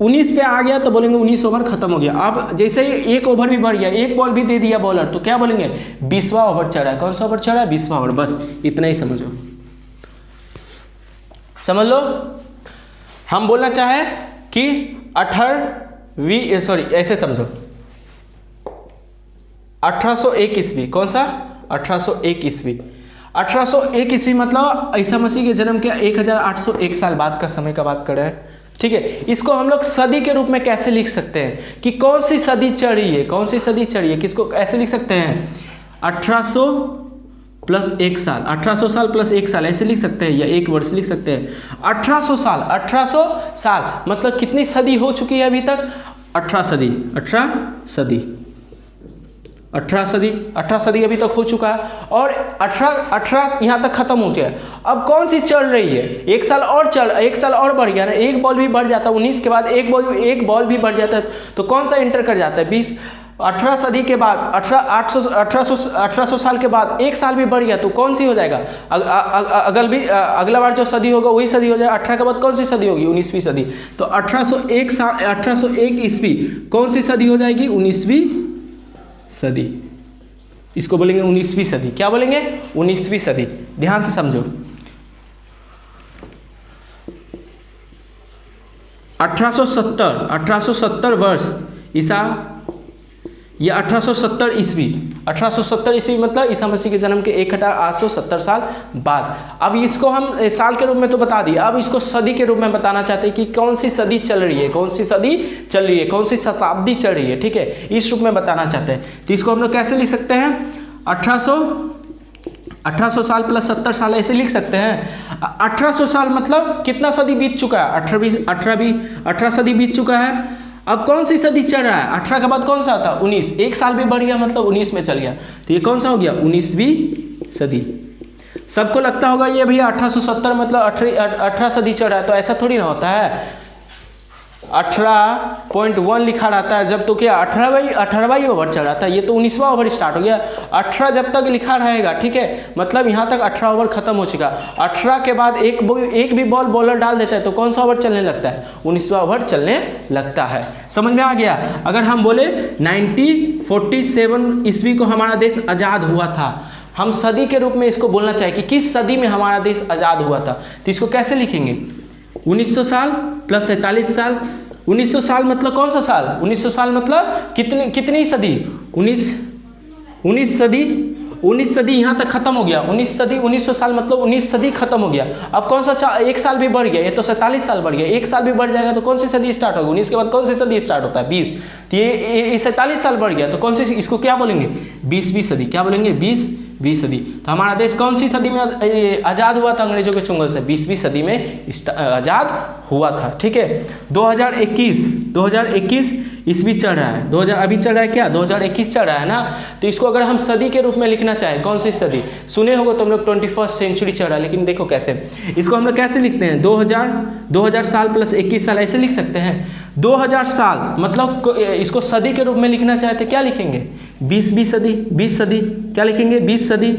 19 पे आ गया तो बोलेंगे 19 ओवर खत्म हो गया। अब जैसे ही एक ओवर भी बढ़ गया, एक बॉल भी दे दिया बॉलर, तो क्या बोलेंगे 20वां ओवर चल रहा है। कौन सा ओवर चल रहा है 20वां ओवर। बस इतना ही समझो, समझ लो। हम बोलना चाहे कि 18वीं ऐसे समझो 1801 ईस्वी। कौन सा 1801 ईस्वी। 1801 ईस्वी मतलब ईसा मसीह के जन्म के 1801 साल बाद का समय का बात कर रहे हैं, ठीक है। इसको हम लोग सदी के रूप में कैसे लिख सकते हैं कि कौन सी सदी चल रही है, कौन सी सदी चल रही है। किसको ऐसे लिख सकते हैं 1800 प्लस 1 साल, 1800 साल प्लस 1 साल ऐसे लिख सकते हैं, या 1 वर्ष लिख सकते हैं। 1800 साल मतलब कितनी सदी हो चुकी है अभी तक 18 सदी अभी तक हो चुका है, और 18 यहाँ तक खत्म हो गया। अब कौन सी चल रही है, 1 साल और बढ़ गया ना, एक बॉल भी बढ़ जाता है 19 के बाद एक बॉल भी बढ़ जाता है, तो कौन सा इंटर कर जाता है 20। 18 सदी के बाद 1800 साल के बाद 1 साल भी बढ़ गया, तो कौन सी हो जाएगा अगला बार जो सदी होगा वही सदी हो जाएगा। 18 के बाद कौन सी सदी होगी 19वीं सदी। तो 1801 ईस्वी कौन सी सदी हो जाएगी 19वीं सदी। इसको बोलेंगे 19वीं सदी। क्या बोलेंगे 19वीं सदी। ध्यान से समझो 1870 वर्ष ये 1870 ईस्वी, 1870 ईस्वी मतलब ईसा मसीह के जन्म के 1870 साल बाद। अब इसको हम साल के रूप में तो बता दिया, अब इसको सदी के रूप में बताना चाहते हैं कि कौन सी सदी चल रही है, कौन सी सदी चल रही है, कौन सी शताब्दी चल रही है, ठीक है, इस रूप में बताना चाहते हैं। तो इसको हम लोग कैसे लिख सकते हैं, 1800 साल प्लस 70 साल ऐसे लिख सकते हैं। 1800 साल मतलब कितना सदी बीत चुका है, 18 सदी बीत चुका है। अब कौन सी सदी चल रहा है, 18 के बाद कौन सा आता है, 19, एक साल भी बढ़ गया मतलब 19 में चल गया, तो ये कौन सा हो गया, 19वीं सदी। सबको लगता होगा ये भैया 1870 मतलब 18 सदी चल रहा है, तो ऐसा थोड़ी ना होता है। 18.1 लिखा रहता है जब, तो क्या 18वां ओवर चल रहा था, ये तो 19वां ओवर स्टार्ट हो गया। 18 जब तक लिखा रहेगा, ठीक है, मतलब यहाँ तक 18 ओवर खत्म हो चुका। 18 के बाद एक भी बॉल बॉलर डाल देता है तो कौन सा ओवर चलने लगता है, 19वां ओवर चलने लगता है। समझ में आ गया। अगर हम बोले 1947 ईस्वी को हमारा देश आज़ाद हुआ था, हम सदी के रूप में इसको बोलना चाहिए कि किस सदी में हमारा देश आज़ाद हुआ था, तो इसको कैसे लिखेंगे, 1900 साल प्लस 47 साल। 1900 साल मतलब कौन सा साल, 1900 साल मतलब कितनी सदी, 19 सदी यहाँ तक खत्म हो गया। 1900 साल मतलब 19 सदी खत्म हो गया। अब कौन सा एक साल भी बढ़ गया, ये तो 47 साल बढ़ गया, एक साल भी बढ़ जाएगा तो कौन सी सदी स्टार्ट होगी, 19 के बाद कौन सी सदी स्टार्ट होता है, 20, तो ये 47 साल बढ़ गया, तो कौन सी, इसको क्या बोलेंगे, 20वीं सदी। क्या बोलेंगे, 20वीं सदी। तो हमारा देश कौन सी सदी में आज़ाद हुआ था अंग्रेजों के चुंगल से, 20वीं सदी में आज़ाद हुआ था, ठीक है। 2021 ईस्वी चल रहा है, 2000 अभी चल रहा है क्या, 2021 चल रहा है ना, तो इसको अगर हम सदी के रूप में लिखना चाहें, कौन सी सदी, सुने होगा तुम लोग 21st सेंचुरी चल रहा है, लेकिन देखो कैसे इसको हम लोग कैसे लिखते हैं, 2000 साल प्लस 21 साल ऐसे लिख सकते हैं। 2000 साल मतलब इसको सदी के रूप में लिखना चाहते क्या लिखेंगे, 20वीं सदी, 20 सदी, क्या लिखेंगे, 20 सदी,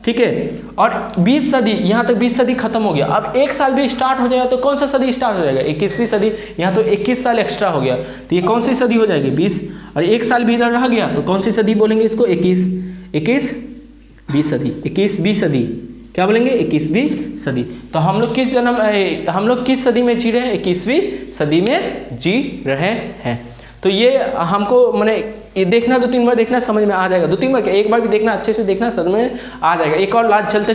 ठीक है। और 20 सदी, यहाँ तक 20 सदी खत्म हो गया। अब एक साल भी स्टार्ट हो जाएगा तो कौन सा सदी स्टार्ट हो जाएगा, 21वीं सदी। यहाँ तो 21 साल एक्स्ट्रा हो गया, तो ये कौन सी सदी हो जाएगी, 20, और एक साल भी इधर रह गया तो कौन सी सदी बोलेंगे इसको, 21वीं सदी, 21वीं सदी, क्या बोलेंगे, 21वीं सदी। तो हम लोग किस सदी में जी रहे हैं, 21वीं सदी में जी रहे हैं। तो ये हमको मैंने ये देखना 2-3 बार देखना, समझ में आ जाएगा। 2-3 बार, एक बार भी देखना, अच्छे से देखना, समझ में आ जाएगा। एक और लास्ट चलते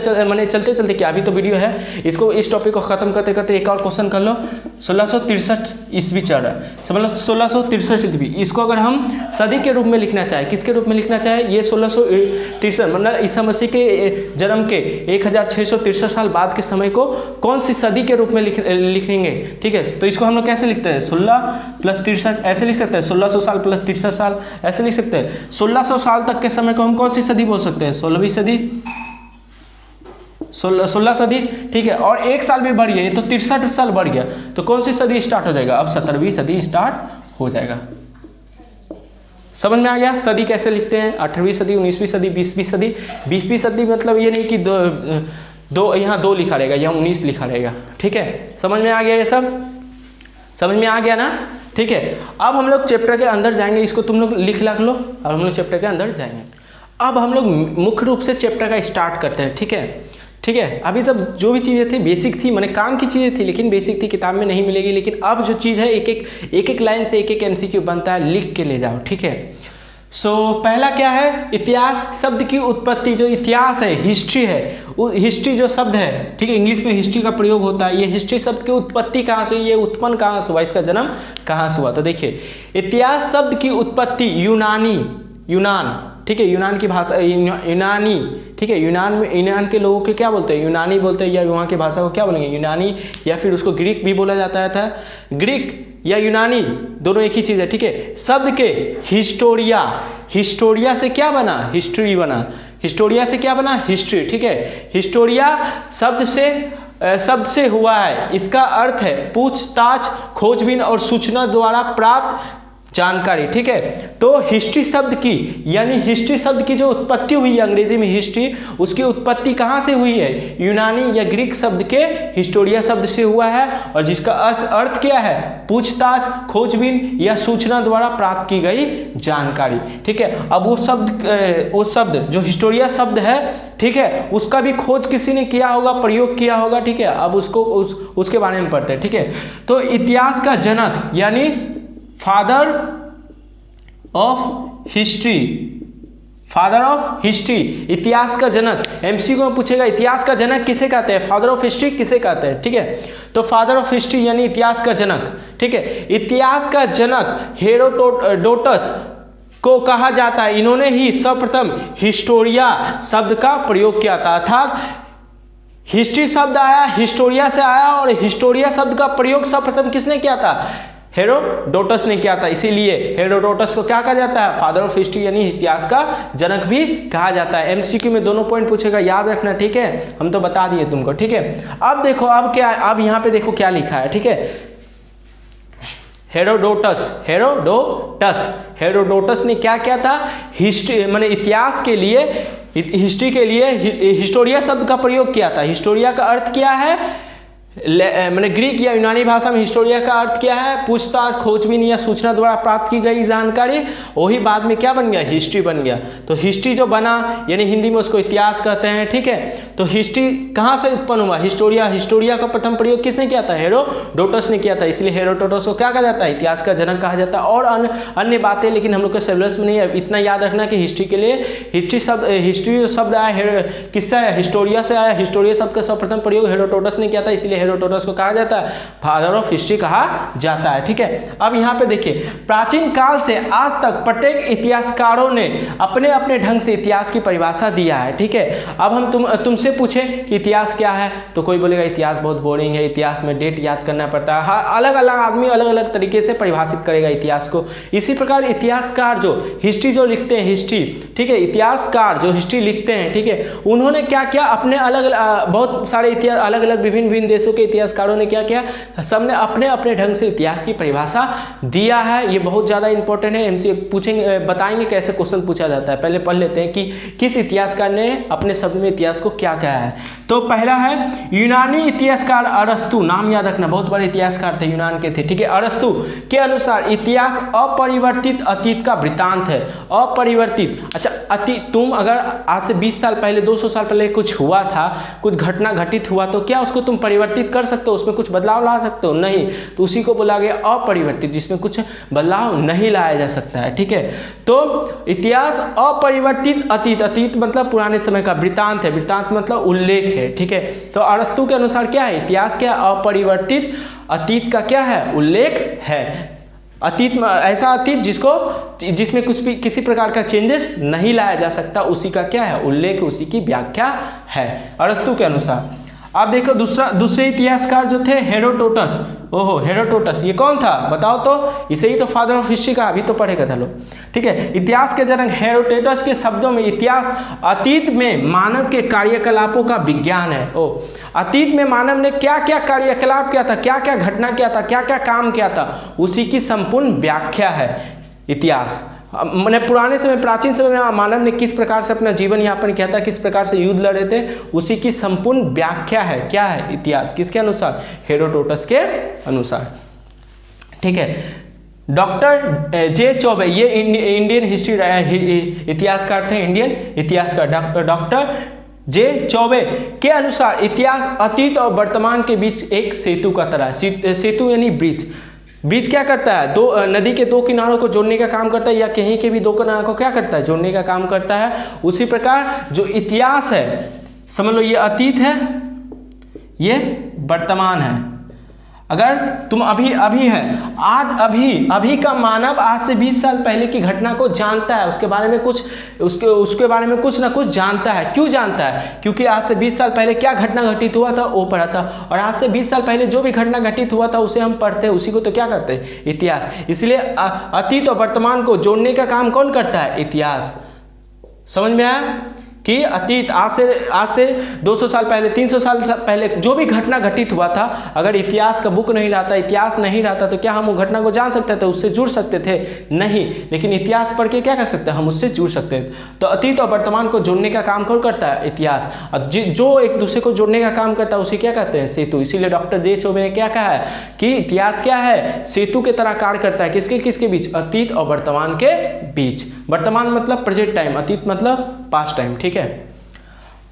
क्या अभी तो वीडियो है, इसको इस टॉपिक को खत्म करते करते एक और क्वेश्चन कर लो। 1663 ईस्वी चल रहा है, समझ लो 1663 ईस्वी, इसको अगर हम सदी के रूप में लिखना चाहें, किसके रूप में लिखना चाहें, ये 1663 मतलब ईसा मसीह के जन्म के 1663 साल बाद के समय को कौन सी सदी के रूप में लिखेंगे, ठीक है। तो इसको हम लोग कैसे लिखते हैं, 16 + 63 ऐसे लिख सकते हैं, 1600 साल प्लस 63 साल ऐसे लिख सकते हैं। 1600 साल तक के समय को हम कौन सी सदी बोल सकते हैं, 16वीं सदी, 16 सदी, ठीक है। और एक साल भी बढ़ गया, ये तो 63 साल बढ़ गया, तो कौन सी सदी स्टार्ट हो जाएगा, अब 17वीं सदी स्टार्ट हो जाएगा। समझ में आ गया सदी कैसे लिखते हैं, 18वीं सदी, 19वीं सदी, 20वीं सदी। 20वीं सदी मतलब ये नहीं कि दो यहाँ 2 लिखा रहेगा, यहाँ 19 लिखा रहेगा, ठीक है। समझ में आ गया, ये सब समझ में आ गया ना, ठीक है। अब हम लोग चैप्टर के अंदर जाएंगे, इसको तुम लोग लिख लो। अब हम लोग चैप्टर के अंदर जाएंगे। अब हम लोग मुख्य रूप से चैप्टर का स्टार्ट करते हैं, ठीक है। अभी तक जो भी चीज़ें थी बेसिक थी, मैंने काम की चीज़ें थी, लेकिन बेसिक थी, किताब में नहीं मिलेगी। लेकिन अब जो चीज़ है एक लाइन से एक MCQ बनता है, लिख के ले जाओ, ठीक है। पहला क्या है, इतिहास शब्द की उत्पत्ति। जो इतिहास है, हिस्ट्री है, वो हिस्ट्री जो शब्द है, ठीक है, इंग्लिश में हिस्ट्री का प्रयोग होता है। ये हिस्ट्री शब्द की उत्पत्ति कहाँ से हुई, ये उत्पन्न कहाँ से हुआ, इसका जन्म कहाँ से हुआ। तो देखिए, इतिहास शब्द की उत्पत्ति यूनान, ठीक है, यूनान की भाषा यूनानी, ठीक है। यूनान के लोगों को क्या बोलते हैं, यूनानी बोलते हैं, या वहाँ की भाषा को क्या बोलेंगे, यूनानी, या फिर उसको ग्रीक भी बोला जाता था। ग्रीक या यूनानी दोनों एक ही चीज़ है, ठीक है। शब्द के हिस्टोरिया से क्या बना, हिस्ट्री बना। हिस्टोरिया से क्या बना, हिस्ट्री, ठीक है। हिस्टोरिया शब्द से हुआ है, इसका अर्थ है पूछताछ, खोजबीन और सूचना द्वारा प्राप्त जानकारी, ठीक है। तो हिस्ट्री शब्द की, यानी हिस्ट्री शब्द की जो उत्पत्ति हुई है अंग्रेजी में हिस्ट्री, उसकी उत्पत्ति कहाँ से हुई है, यूनानी या ग्रीक शब्द के हिस्टोरिया शब्द से हुआ है, और जिसका अर्थ क्या है, पूछताछ, खोजबीन या सूचना द्वारा प्राप्त की गई जानकारी, ठीक है। अब वो शब्द जो हिस्टोरिया शब्द है, ठीक है, उसका भी खोज किसी ने किया होगा, प्रयोग किया होगा, ठीक है। अब उसके बारे में पढ़ते हैं, ठीक है। तो इतिहास का जनक यानी father of history, father of history, इतिहास का जनक। एमसीक्यू में पूछेगा इतिहास का जनक किसे कहते हैं, फादर ऑफ हिस्ट्री किसे कहते हैं, ठीक है। तो फादर ऑफ हिस्ट्री यानी इतिहास का जनक, ठीक है। इतिहास का जनक हेरोडोटस को कहा जाता है, इन्होंने ही सर्वप्रथम हिस्टोरिया शब्द का प्रयोग किया था। अर्थात हिस्ट्री शब्द आया हिस्टोरिया से आया, और हिस्टोरिया शब्द का प्रयोग सर्वप्रथम किसने किया था, हेरोडोटस ने किया था। इसीलिए हेरोडोटस को क्या कहा जाता है, फादर ऑफ हिस्ट्री यानी इतिहास का जनक भी कहा जाता है। एमसीक्यू में दोनों पॉइंट पूछेगा, याद रखना, ठीक है। हम तो बता दिए तुमको, ठीक है। अब देखो, अब क्या, अब यहाँ पे देखो क्या लिखा है, ठीक है। हेरोडोटस ने क्या किया था, हिस्ट्री माने इतिहास के लिए, हिस्ट्री के लिए हिस्टोरिया शब्द का प्रयोग किया था। हिस्टोरिया का अर्थ क्या है, मैंने ग्रीक या यूनानी भाषा में हिस्टोरिया का अर्थ क्या है, पूछताछ, खोजबीन या सूचना द्वारा प्राप्त की गई जानकारी, वही बाद में क्या बन गया, हिस्ट्री बन गया। तो हिस्ट्री जो बना यानी हिंदी में उसको इतिहास कहते हैं, ठीक है। तो हिस्ट्री कहाँ से उत्पन्न हुआ, हिस्टोरिया। हिस्टोरिया का प्रथम प्रयोग किसने किया था, हेरोडोटस ने किया था। इसलिए हेरोडोटस को क्या कहा जाता है, इतिहास का जनक कहा जाता है। और अन्य बातें, लेकिन हम लोग के सिलेबस में नहीं है। इतना याद रखना कि हिस्ट्री के लिए हिस्ट्री जो शब्द आया किससे आया, हिस्टोरिया से आया। हिस्टोरिया शब्द का सर्वप्रथम प्रयोग हेरोडोटस ने किया था, इसलिए हेरोडोटस को कहा जाता है फादर ऑफ हिस्ट्री कहा जाता है, ठीक है। अब यहाँ पे देखिए, प्राचीन काल से आज तक प्रत्येक इतिहासकारों ने अपने अपने ढंग से इतिहास की परिभाषा दिया है, ठीक है। अब हम तुमसे पूछें कि इतिहास क्या है, तो कोई बोलेगा इतिहास बहुत बोरिंग है, इतिहास में डेट याद करना पड़ता है। अलग अलग आदमी अलग अलग तरीके से परिभाषित करेगा इतिहास को। इसी प्रकार इतिहासकार जो हिस्ट्री जो लिखते हैं, हिस्ट्री, ठीक है, इतिहासकार जो हिस्ट्री लिखते हैं, ठीक है, उन्होंने क्या किया, अपने अलग बहुत सारे इतिहास अलग अलग विभिन्न देशों के इतिहासकारों ने क्या किया, सबने अपने अपने ढंग से इतिहास की परिभाषा दिया है। ये बहुत ज़्यादा इंपॉर्टेंट है। एमसी पूछेंगे, बताएंगे कैसे क्वेश्चन पूछा जाता है। पहले पढ़ लेते हैं कि किस इतिहासकार ने अपने शब्द में इतिहास को क्या कहा है। तो पहला है यूनानी इतिहासकार अरस्तु, नाम याद रखना, बहुत बड़े इतिहासकार थे, यूनान के थे, ठीक है। अरस्तु के अनुसार इतिहास अपरिवर्तित अतीत का वृत्तांत है। अपरिवर्तित, अच्छा अतीत, तुम अगर आज से 20 साल पहले 200 साल पहले कुछ हुआ था, कुछ घटना घटित हुआ, तो क्या उसको तुम परिवर्तित कर सकते हो, उसमें कुछ बदलाव ला सकते हो, नहीं। तो उसी को बोला गया अपरिवर्तित, जिसमें कुछ बदलाव नहीं लाया जा सकता है, ठीक है। तो इतिहास अपरिवर्तित अतीत, अतीत मतलब पुराने समय का, वृत्तांत है, वृत्तांत मतलब उल्लेख है, ठीक है। तो अरस्तु के अनुसार क्या है, इतिहास क्या है, अपरिवर्तित अतीत का क्या है, उल्लेख है। अतीत ऐसा अतीत जिसमें कुछ भी किसी प्रकार का चेंजेस नहीं लाया जा सकता, उसी का क्या है, उल्लेख, उसी की व्याख्या है अरस्तु के अनुसार। अब देखो दूसरे इतिहासकार जो थे हेरोडोटस। ओहो, हेरोडोटस ये कौन था बताओ तो, इसे ही तो फादर ऑफ हिस्ट्री का अभी तो पढ़ेगा था लोग, ठीक है। इतिहास के जनक हेरोडोटस के शब्दों में इतिहास अतीत में मानव के कार्यकलापों का विज्ञान है। ओ, अतीत में मानव ने क्या क्या कार्यकलाप किया था, क्या क्या घटना किया था, क्या क्या काम किया था, उसी की संपूर्ण व्याख्या है इतिहास। मैंने पुराने समय, प्राचीन समय में मानव ने किस प्रकार से अपना जीवन यापन किया था, किस प्रकार से युद्ध लड़े थे, उसी की संपूर्ण व्याख्या है, क्या है, इतिहास। किसके अनुसार, हेरोडोटस के अनुसार, ठीक है। डॉक्टर जे चौबे, ये इंडियन हिस्ट्री इतिहासकार थे, इंडियन इतिहासकार। डॉक्टर जे चौबे के अनुसार इतिहास अतीत और वर्तमान के बीच एक सेतु का तरह, सेतु यानी ब्रिज। ब्रिज क्या करता है, दो नदी के दो किनारों को जोड़ने का काम करता है, या कहीं के भी दो किनारों को क्या करता है, जोड़ने का काम करता है। उसी प्रकार जो इतिहास है, समझ लो ये अतीत है, ये वर्तमान है। अगर तुम अभी है, आज अभी का मानव आज से 20 साल पहले की घटना को जानता है, उसके बारे में कुछ उसके बारे में कुछ ना कुछ जानता है। क्यों जानता है, क्योंकि आज से 20 साल पहले क्या घटना घटित हुआ था वो पढ़ा था, और आज से 20 साल पहले जो भी घटना घटित हुआ था उसे हम पढ़ते हैं, उसी को तो क्या करते हैं, इतिहास। इसलिए अतीत और वर्तमान को जोड़ने का काम कौन करता है, इतिहास। समझ में आया कि अतीत आज से 200 साल पहले, 300 साल पहले जो भी घटना घटित हुआ था, अगर इतिहास का बुक नहीं रहता, इतिहास नहीं रहता, तो क्या हम वो घटना को जान सकते थे, उससे जुड़ सकते थे, नहीं। लेकिन इतिहास पढ़ के क्या कर सकते हैं, हम उससे जुड़ सकते हैं। तो अतीत और वर्तमान को जोड़ने का काम कौन करता है, इतिहास। जो एक दूसरे को जोड़ने का काम करता है उसे क्या कहते हैं, सेतु। इसीलिए डॉक्टर जे चौबे ने क्या कहा है कि इतिहास क्या है, सेतु के तरह कार्य करता है, किसके बीच, अतीत और वर्तमान के बीच। वर्तमान मतलब प्रेजेंट टाइम, अतीत मतलब पास्ट टाइम, ठीक है।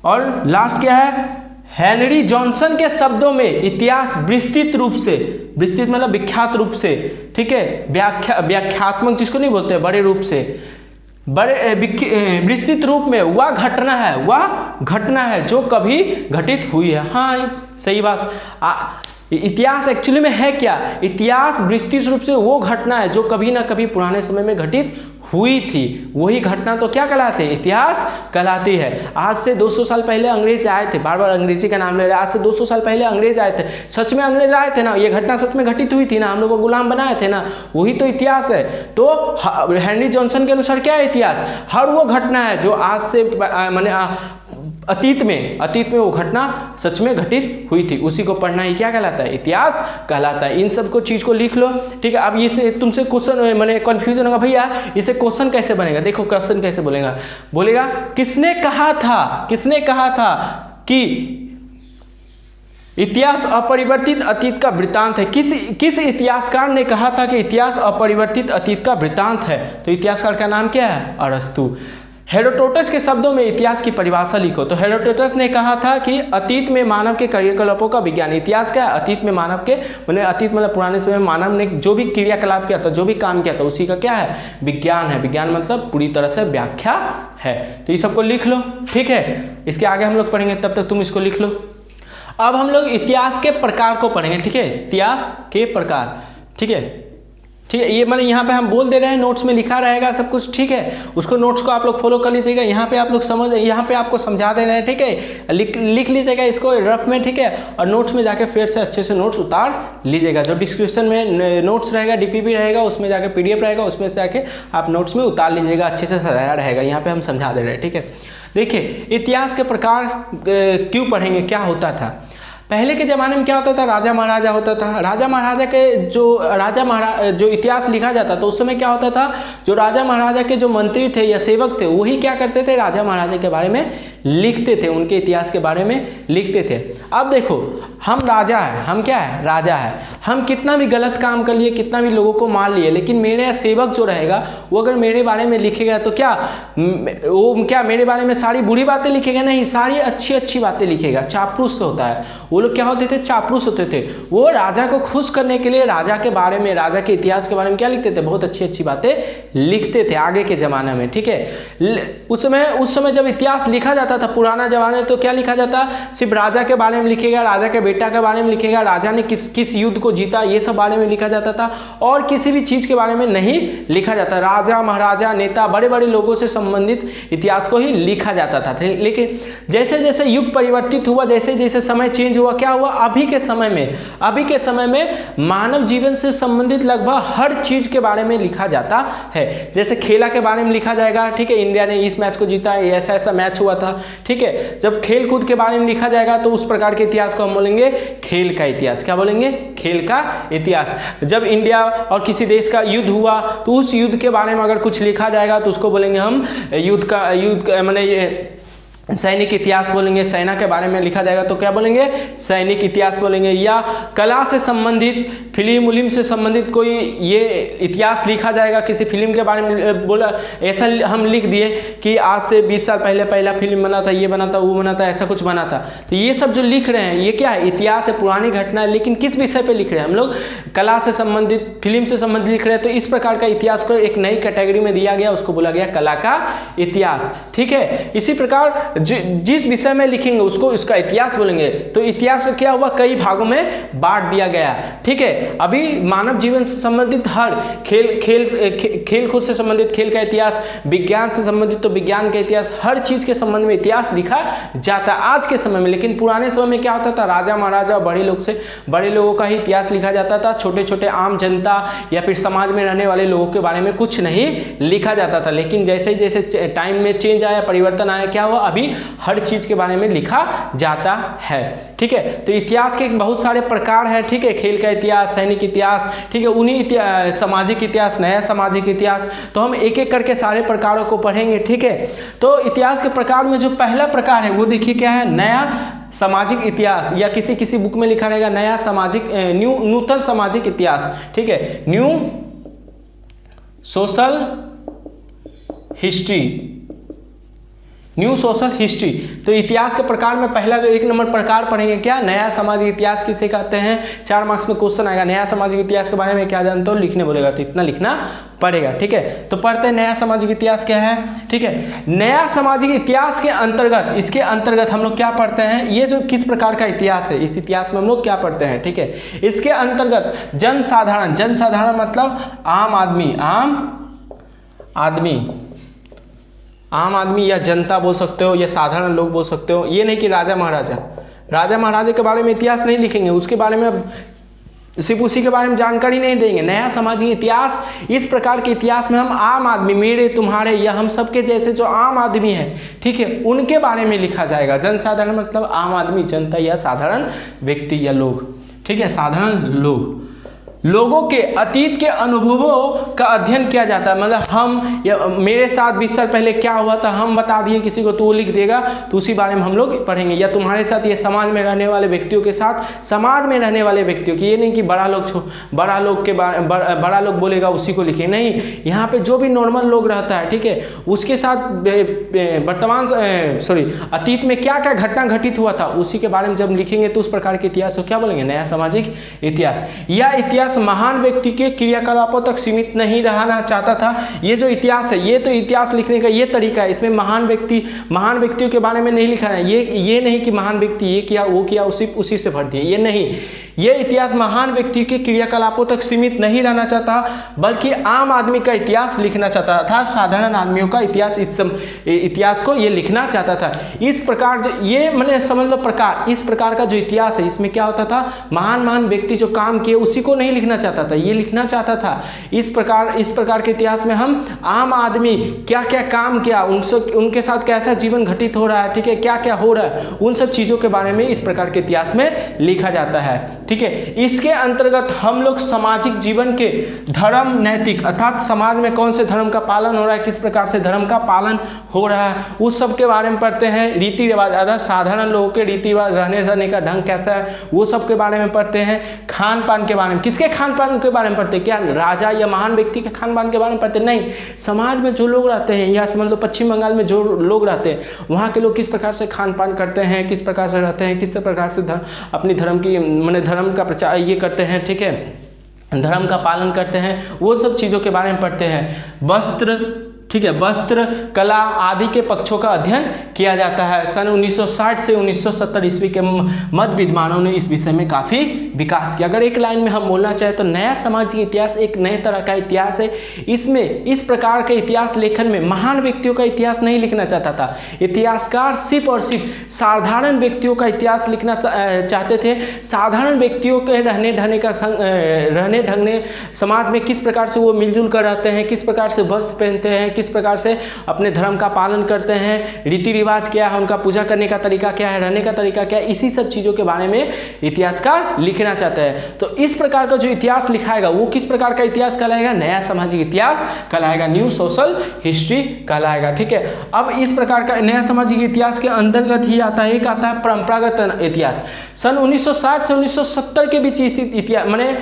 और लास्ट क्या है, हेनरी जॉनसन के शब्दों में इतिहास विस्तृत रूप से, विस्तृत मतलब विख्यात रूप से, ठीक है, व्याख्यात्मक जिसको नहीं बोलते, बड़े रूप से, बड़े विस्तृत रूप में वह घटना है जो कभी घटित हुई है। हाँ सही बात। इतिहास एक्चुअली में है क्या? इतिहास विस्तृत रूप से वो घटना है जो कभी ना कभी पुराने समय में घटित हुई थी, वही घटना तो क्या कहलाते हैं? इतिहास कहलाती है। आज से 200 साल पहले अंग्रेज आए थे, बार बार अंग्रेजी का नाम ले रहे हैं, आज से 200 साल पहले अंग्रेज आए थे, सच में अंग्रेज आए थे ना, ये घटना सच में घटित हुई थी ना, हम लोग को गुलाम बनाए थे ना, वही तो इतिहास है। तो हेनरी जॉनसन के अनुसार क्या है इतिहास? हर वो घटना है जो आज से माने अतीत में वो घटना सच में घटित हुई थी, उसी को पढ़ना ही क्या कहलाता है? इतिहास कहलाता है। इन सब को चीज को लिख लो, ठीक है। अब ये तुमसे क्वेश्चन माने कंफ्यूजन होगा, भैया इसे क्वेश्चन कैसे बनेगा? देखो क्वेश्चन कैसे बोलेगा किसने कहा था कि इतिहास अपरिवर्तित अतीत का वृत्तांत है? किस इतिहासकार ने कहा था कि इतिहास अपरिवर्तित अतीत का वृत्तांत है? तो इतिहासकार का नाम क्या है? अरस्तु। हेरोडोटस के शब्दों में इतिहास की परिभाषा लिखो। तो हेरोडोटस ने कहा था कि अतीत में मानव के क्रियाकलापों का विज्ञान। इतिहास क्या है? अतीत में मानव के अतीत मतलब पुराने समय में मानव ने जो भी क्रियाकलाप किया था, जो भी काम किया था, उसी का क्या है? विज्ञान है। विज्ञान मतलब पूरी तरह से व्याख्या है। तो ये सबको लिख लो, ठीक है। इसके आगे हम लोग पढ़ेंगे, तब तक तुम इसको लिख लो। अब हम लोग इतिहास के प्रकार को पढ़ेंगे, ठीक है। इतिहास के प्रकार, ठीक है। ये मैंने यहाँ पे हम बोल दे रहे हैं, नोट्स में लिखा रहेगा सब कुछ, ठीक है। उसको नोट्स को आप लोग फॉलो कर लीजिएगा। यहाँ पे आप लोग यहाँ पे आपको समझा दे रहे हैं, ठीक है। लिख लीजिएगा इसको रफ में, ठीक है। और नोट्स में जाके फिर से अच्छे से नोट्स उतार लीजिएगा। जो डिस्क्रिप्शन में नोट्स रहेगा, डीपीपी रहेगा, उसमें जाके पीडीएफ रहेगा, उसमें से जाके आप नोट्स में उतार लीजिएगा, अच्छे से सजाया रहेगा। यहाँ पे हम समझा दे रहे हैं, ठीक है। देखिए इतिहास के प्रकार क्यों पढ़ेंगे, क्या होता था पहले के ज़माने में? क्या होता था? राजा महाराजा होता था। राजा महाराजा के जो इतिहास लिखा जाता तो उस समय क्या होता था? जो राजा महाराजा के जो मंत्री थे या सेवक थे, वही क्या करते थे? राजा महाराजा के बारे में लिखते थे, उनके इतिहास के बारे में लिखते थे। अब देखो हम राजा है, हम क्या है? राजा है। हम कितना भी गलत काम कर लिए, कितना भी लोगों को मार लिए, लेकिन मेरे सेवक जो रहेगा वो अगर मेरे बारे में लिखेगा तो क्या मेरे बारे में सारी बुरी बातें लिखेगा? नहीं, सारी अच्छी अच्छी बातें लिखेगा। चापलूस होता है, वो लोग क्या होते थे? चापलूस होते थे। वो राजा को खुश करने के लिए राजा के बारे में, राजा के इतिहास के बारे में क्या लिखते थे? बहुत अच्छी अच्छी बातें लिखते थे आगे के ज़माने में, ठीक है। उस समय जब इतिहास लिखा जाता था पुराना जमाने, तो क्या लिखा जाता? सिर्फ राजा के बारे में लिखेगा, राजा के बेटा के बारे में लिखेगा, राजा ने किस युद्ध को जीता, ये सब बारे में लिखा जाता था, और किसी भी चीज़ के बारे में नहीं लिखा जाता। राजा महाराजा नेता बड़े बड़े लोगों से संबंधित इतिहास को ही लिखा जाता था। लेकिन जैसे जैसे युग परिवर्तित हुआ, जैसे जैसे समय चेंज हुआ, क्या हुआ? अभी के समय में मानव जीवन से संबंधित लगभग हर चीज के बारे में लिखा जाता है। जैसे खेला के बारे में लिखा जाएगा, ठीक है, इंडिया ने इस मैच को जीता, ऐसा ऐसा मैच हुआ था, ठीक है। जब खेल कूद के बारे में लिखा जाएगा तो उस प्रकार के इतिहास को हम बोलेंगे खेल का इतिहास। क्या बोलेंगे? खेल का इतिहास। जब इंडिया और किसी देश का युद्ध हुआ तो उस युद्ध के बारे में अगर कुछ लिखा जाएगा तो उसको बोलेंगे हम युद्ध का माने सैनिक इतिहास बोलेंगे। सेना के बारे में लिखा जाएगा तो क्या बोलेंगे? सैनिक इतिहास बोलेंगे। या कला से संबंधित, फिल्म से संबंधित कोई ये इतिहास लिखा जाएगा, किसी फिल्म के बारे में बोला, ऐसा हम लिख दिए कि आज से 20 साल पहले पहला फिल्म बना था, ये बना था, वो बना था, ऐसा कुछ बना था। तो ये सब जो लिख रहे हैं ये क्या है? इतिहास है, पुरानी घटना है। लेकिन किस विषय पे लिख रहे हैं हम लोग? कला से संबंधित, फिल्म से संबंधित लिख रहे हैं। तो इस प्रकार का इतिहास को एक नई कैटेगरी में दिया गया, उसको बोला गया कला का इतिहास, ठीक है। इसी प्रकार जिस विषय में लिखेंगे उसको इसका इतिहास बोलेंगे। तो इतिहास का क्या हुआ? कई भागों में बांट दिया गया, ठीक है। अभी मानव जीवन से संबंधित हर खेल कूद से संबंधित खेल का इतिहास, विज्ञान से संबंधित तो विज्ञान का इतिहास, हर चीज के संबंध में इतिहास लिखा जाता आज के समय में। लेकिन पुराने समय में क्या होता था? राजा महाराजा बड़े लोगों का ही इतिहास लिखा जाता था। छोटे छोटे आम जनता या फिर समाज में रहने वाले लोगों के बारे में कुछ नहीं लिखा जाता था। लेकिन जैसे जैसे टाइम में चेंज आया, परिवर्तन आया, क्या हुआ? अभी हर चीज के बारे में लिखा जाता है, ठीक है। तो इतिहास के बहुत सारे प्रकार हैं, ठीक है। खेल का इतिहास, सैनिक इतिहास, ठीक है, उन्हीं सामाजिक इतिहास, नया सामाजिक इतिहास। तो हम एक एक करके सारे प्रकारों को पढ़ेंगे, ठीक है। तो इतिहास के प्रकार में जो पहला प्रकार है वो देखिए क्या है? नया सामाजिक इतिहास, या किसी बुक में लिखा रहेगा नया सामाजिक, नूतन सामाजिक इतिहास, ठीक है। New social history, new social history. तो इतिहास के प्रकार में पहला जो 1 नंबर प्रकार पढ़ेंगे क्या, नया सामाजिक इतिहास किसे कहते हैं। 4 मार्क्स में क्वेश्चन आएगा, नया सामाजिक इतिहास के बारे में क्या जानते हो, लिखने बोलेगा तो इतना लिखना पड़ेगा। ठीक है, तो पढ़ते हैं नया सामाजिक इतिहास क्या है। ठीक है, नया सामाजिक इतिहास के अंतर्गत, इसके अंतर्गत हम लोग क्या पढ़ते हैं, ये जो किस प्रकार का इतिहास है, इस इतिहास में हम लोग क्या पढ़ते हैं। ठीक है, इसके अंतर्गत जनसाधारण, जनसाधारण मतलब आम आदमी, आम आदमी या जनता बोल सकते हो या साधारण लोग बोल सकते हो। ये नहीं कि राजा महाराजा के बारे में इतिहास नहीं लिखेंगे, उसके बारे में सिर्फ उसी के बारे में जानकारी नहीं देंगे। नया सामाजिक इतिहास, इस प्रकार के इतिहास में हम आम आदमी, मेरे तुम्हारे या हम सबके जैसे जो आम आदमी हैं, ठीक है, उनके बारे में लिखा जाएगा। जनसाधारण मतलब आम आदमी, जनता या साधारण व्यक्ति या लोग। ठीक है, साधारण लोगों के अतीत के अनुभवों का अध्ययन किया जाता है। मतलब हम या मेरे साथ 20 साल पहले क्या हुआ था हम बता दिए किसी को तो वो लिख देगा, तो उसी बारे में हम लोग पढ़ेंगे। या तुम्हारे साथ ये समाज में रहने वाले व्यक्तियों के साथ, समाज में रहने वाले व्यक्तियों की, ये नहीं कि बड़ा लोग के बारे बड़ा लोग बोलेगा उसी को लिखे, नहीं, यहाँ पे जो भी नॉर्मल लोग रहता है, ठीक है, उसके साथ अतीत में क्या क्या घटना घटित हुआ था उसी के बारे में जब लिखेंगे तो उस प्रकार के इतिहास को क्या बोलेंगे, नया सामाजिक इतिहास। यह इतिहास महान व्यक्ति के क्रियाकलापों तक सीमित नहीं रहना चाहता था। ये जो इतिहास है, ये तो इतिहास लिखने का ये तरीका है, इसमें महान व्यक्तियों के बारे में नहीं लिखा है। ये नहीं कि महान व्यक्ति ये किया वो किया उसी से भर दिया, ये नहीं। ये इतिहास महान व्यक्ति के क्रियाकलापों तक सीमित नहीं रहना चाहता, बल्कि आम आदमी का इतिहास लिखना चाहता था। साधारण आदमियों का इतिहास, इतिहास को ये लिखना चाहता था। इस प्रकार जो ये मैंने समझ लो प्रकार, इस प्रकार का जो इतिहास है इसमें क्या होता था, महान व्यक्ति जो काम किए उसी को नहीं लिखना चाहता था, ये लिखना चाहता था इस प्रकार के इतिहास में हम आम आदमी क्या क्या काम किया, उनके साथ कैसा जीवन घटित हो रहा है, ठीक है, क्या क्या हो रहा है, उन सब चीजों के बारे में इस प्रकार के इतिहास में लिखा जाता है। ठीक है, इसके अंतर्गत हम लोग सामाजिक जीवन के धर्म, नैतिक अर्थात समाज में कौन से धर्म का पालन हो रहा है, किस प्रकार से धर्म का पालन हो रहा है, उस सब के बारे में पढ़ते हैं। रीति रिवाज, अर्थात साधारण लोगों के रीति रिवाज, रहने सहने का ढंग कैसा है, वो सब के बारे में पढ़ते हैं। खान पान के बारे में, किसके खान पान के बारे में पढ़ते हैं, क्या राजा या महान व्यक्ति के खान पान के बारे में पढ़ते नहीं, समाज में जो लोग रहते हैं, या समझ लो पश्चिम बंगाल में जो लोग रहते हैं वहाँ के लोग किस प्रकार से खान पान करते हैं, किस प्रकार से रहते हैं, किस प्रकार से अपनी धर्म की धर्म का प्रचार ये करते हैं, ठीक है, धर्म का पालन करते हैं, वो सब चीज़ों के बारे में पढ़ते हैं। वस्त्र, ठीक है, वस्त्र कला आदि के पक्षों का अध्ययन किया जाता है। सन 1960 से 1970 ईस्वी के मध्य विद्वानों ने इस विषय में काफ़ी विकास किया। अगर एक लाइन में हम बोलना चाहें तो नया सामाजिक इतिहास एक नए तरह का इतिहास है। इसमें इस प्रकार के इतिहास लेखन में महान व्यक्तियों का इतिहास नहीं लिखना चाहता था, इतिहासकार सिर्फ और सिर्फ साधारण व्यक्तियों का इतिहास लिखना चाहते थे। साधारण व्यक्तियों के रहने ढंगने समाज में किस प्रकार से वो मिलजुल कर रहते हैं, किस प्रकार से वस्त्र पहनते हैं, किस प्रकार से अपने धर्म का पालन करते हैं, रीति रिवाज क्या है, उनका पूजा करने का तरीका क्या है, रहने का तरीका क्या है, इसी सब चीज़ों के बारे में इतिहासकार लिखना चाहता है। तो इस प्रकार का जो इतिहास लिखाएगा वो किस प्रकार का इतिहास कहलाएगा, नया सामाजिक इतिहास कहलाएगा, न्यू सोशल हिस्ट्री कहलाएगा। ठीक है, अब इस प्रकार का नया सामाजिक इतिहास के अंतर्गत ही आता है, एक आता है परंपरागत इतिहास। सन 1960 से 1970 के बीच स्थित इतिहास, मैंने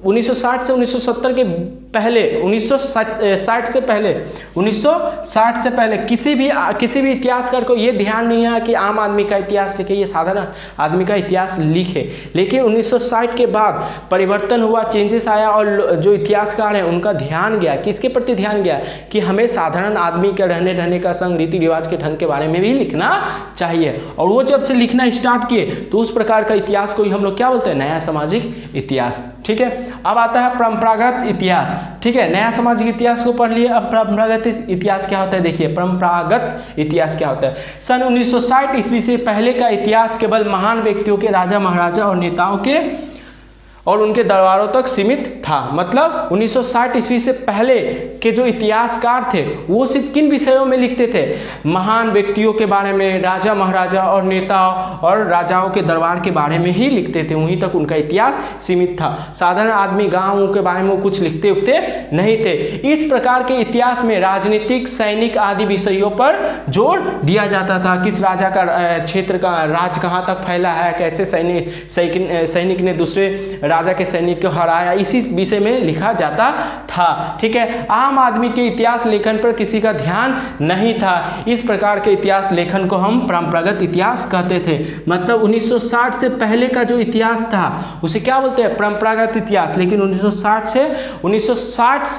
1960 से 1970 के पहले 1960 से पहले किसी भी इतिहासकार को ये ध्यान नहीं आया कि आम आदमी का इतिहास लिखे, ये साधारण आदमी का इतिहास लिखे। लेकिन 1960 के बाद परिवर्तन हुआ, चेंजेस आया, और जो इतिहासकार हैं उनका ध्यान गया, किसके प्रति ध्यान गया कि हमें साधारण आदमी के रहने ढहने का संग, रीति रिवाज के ढंग के बारे में भी लिखना चाहिए। और वो जब से लिखना स्टार्ट किए तो उस प्रकार का इतिहास को ही हम लोग क्या बोलते हैं, नया सामाजिक इतिहास। ठीक है, अब आता है परंपरागत इतिहास। ठीक है, नया सामाजिक इतिहास को पढ़ लिए, अब परंपरागत इतिहास क्या होता है देखिए। परंपरागत इतिहास क्या होता है, सन 1960 ईस्वी से पहले का इतिहास केवल महान व्यक्तियों के, राजा महाराजा और नेताओं के और उनके दरबारों तक सीमित था। मतलब 1960 ईस्वी से पहले के जो इतिहासकार थे वो सिर्फ किन विषयों में लिखते थे, महान व्यक्तियों के बारे में, राजा महाराजा और नेताओं और राजाओं के दरबार के बारे में ही लिखते थे, वहीं तक उनका इतिहास सीमित था। साधारण आदमी गाँवों के बारे में वो कुछ लिखते उखते नहीं थे। इस प्रकार के इतिहास में राजनीतिक, सैनिक आदि विषयों पर जोर दिया जाता था। किस राजा का क्षेत्र का राज कहाँ तक फैला है, कैसे सैनिक ने दूसरे राजा के सैनिक को हराया, इसी विषय में लिखा जाता था। ठीक है, आम आम आदमी के इतिहास लेखन पर किसी का ध्यान नहीं था। इस प्रकार के इतिहास लेखन को हम परंपरागत इतिहास कहते थे। मतलब 1960 से पहले का जो इतिहास था उसे क्या बोलते हैं, परंपरागत इतिहास। लेकिन 1960 से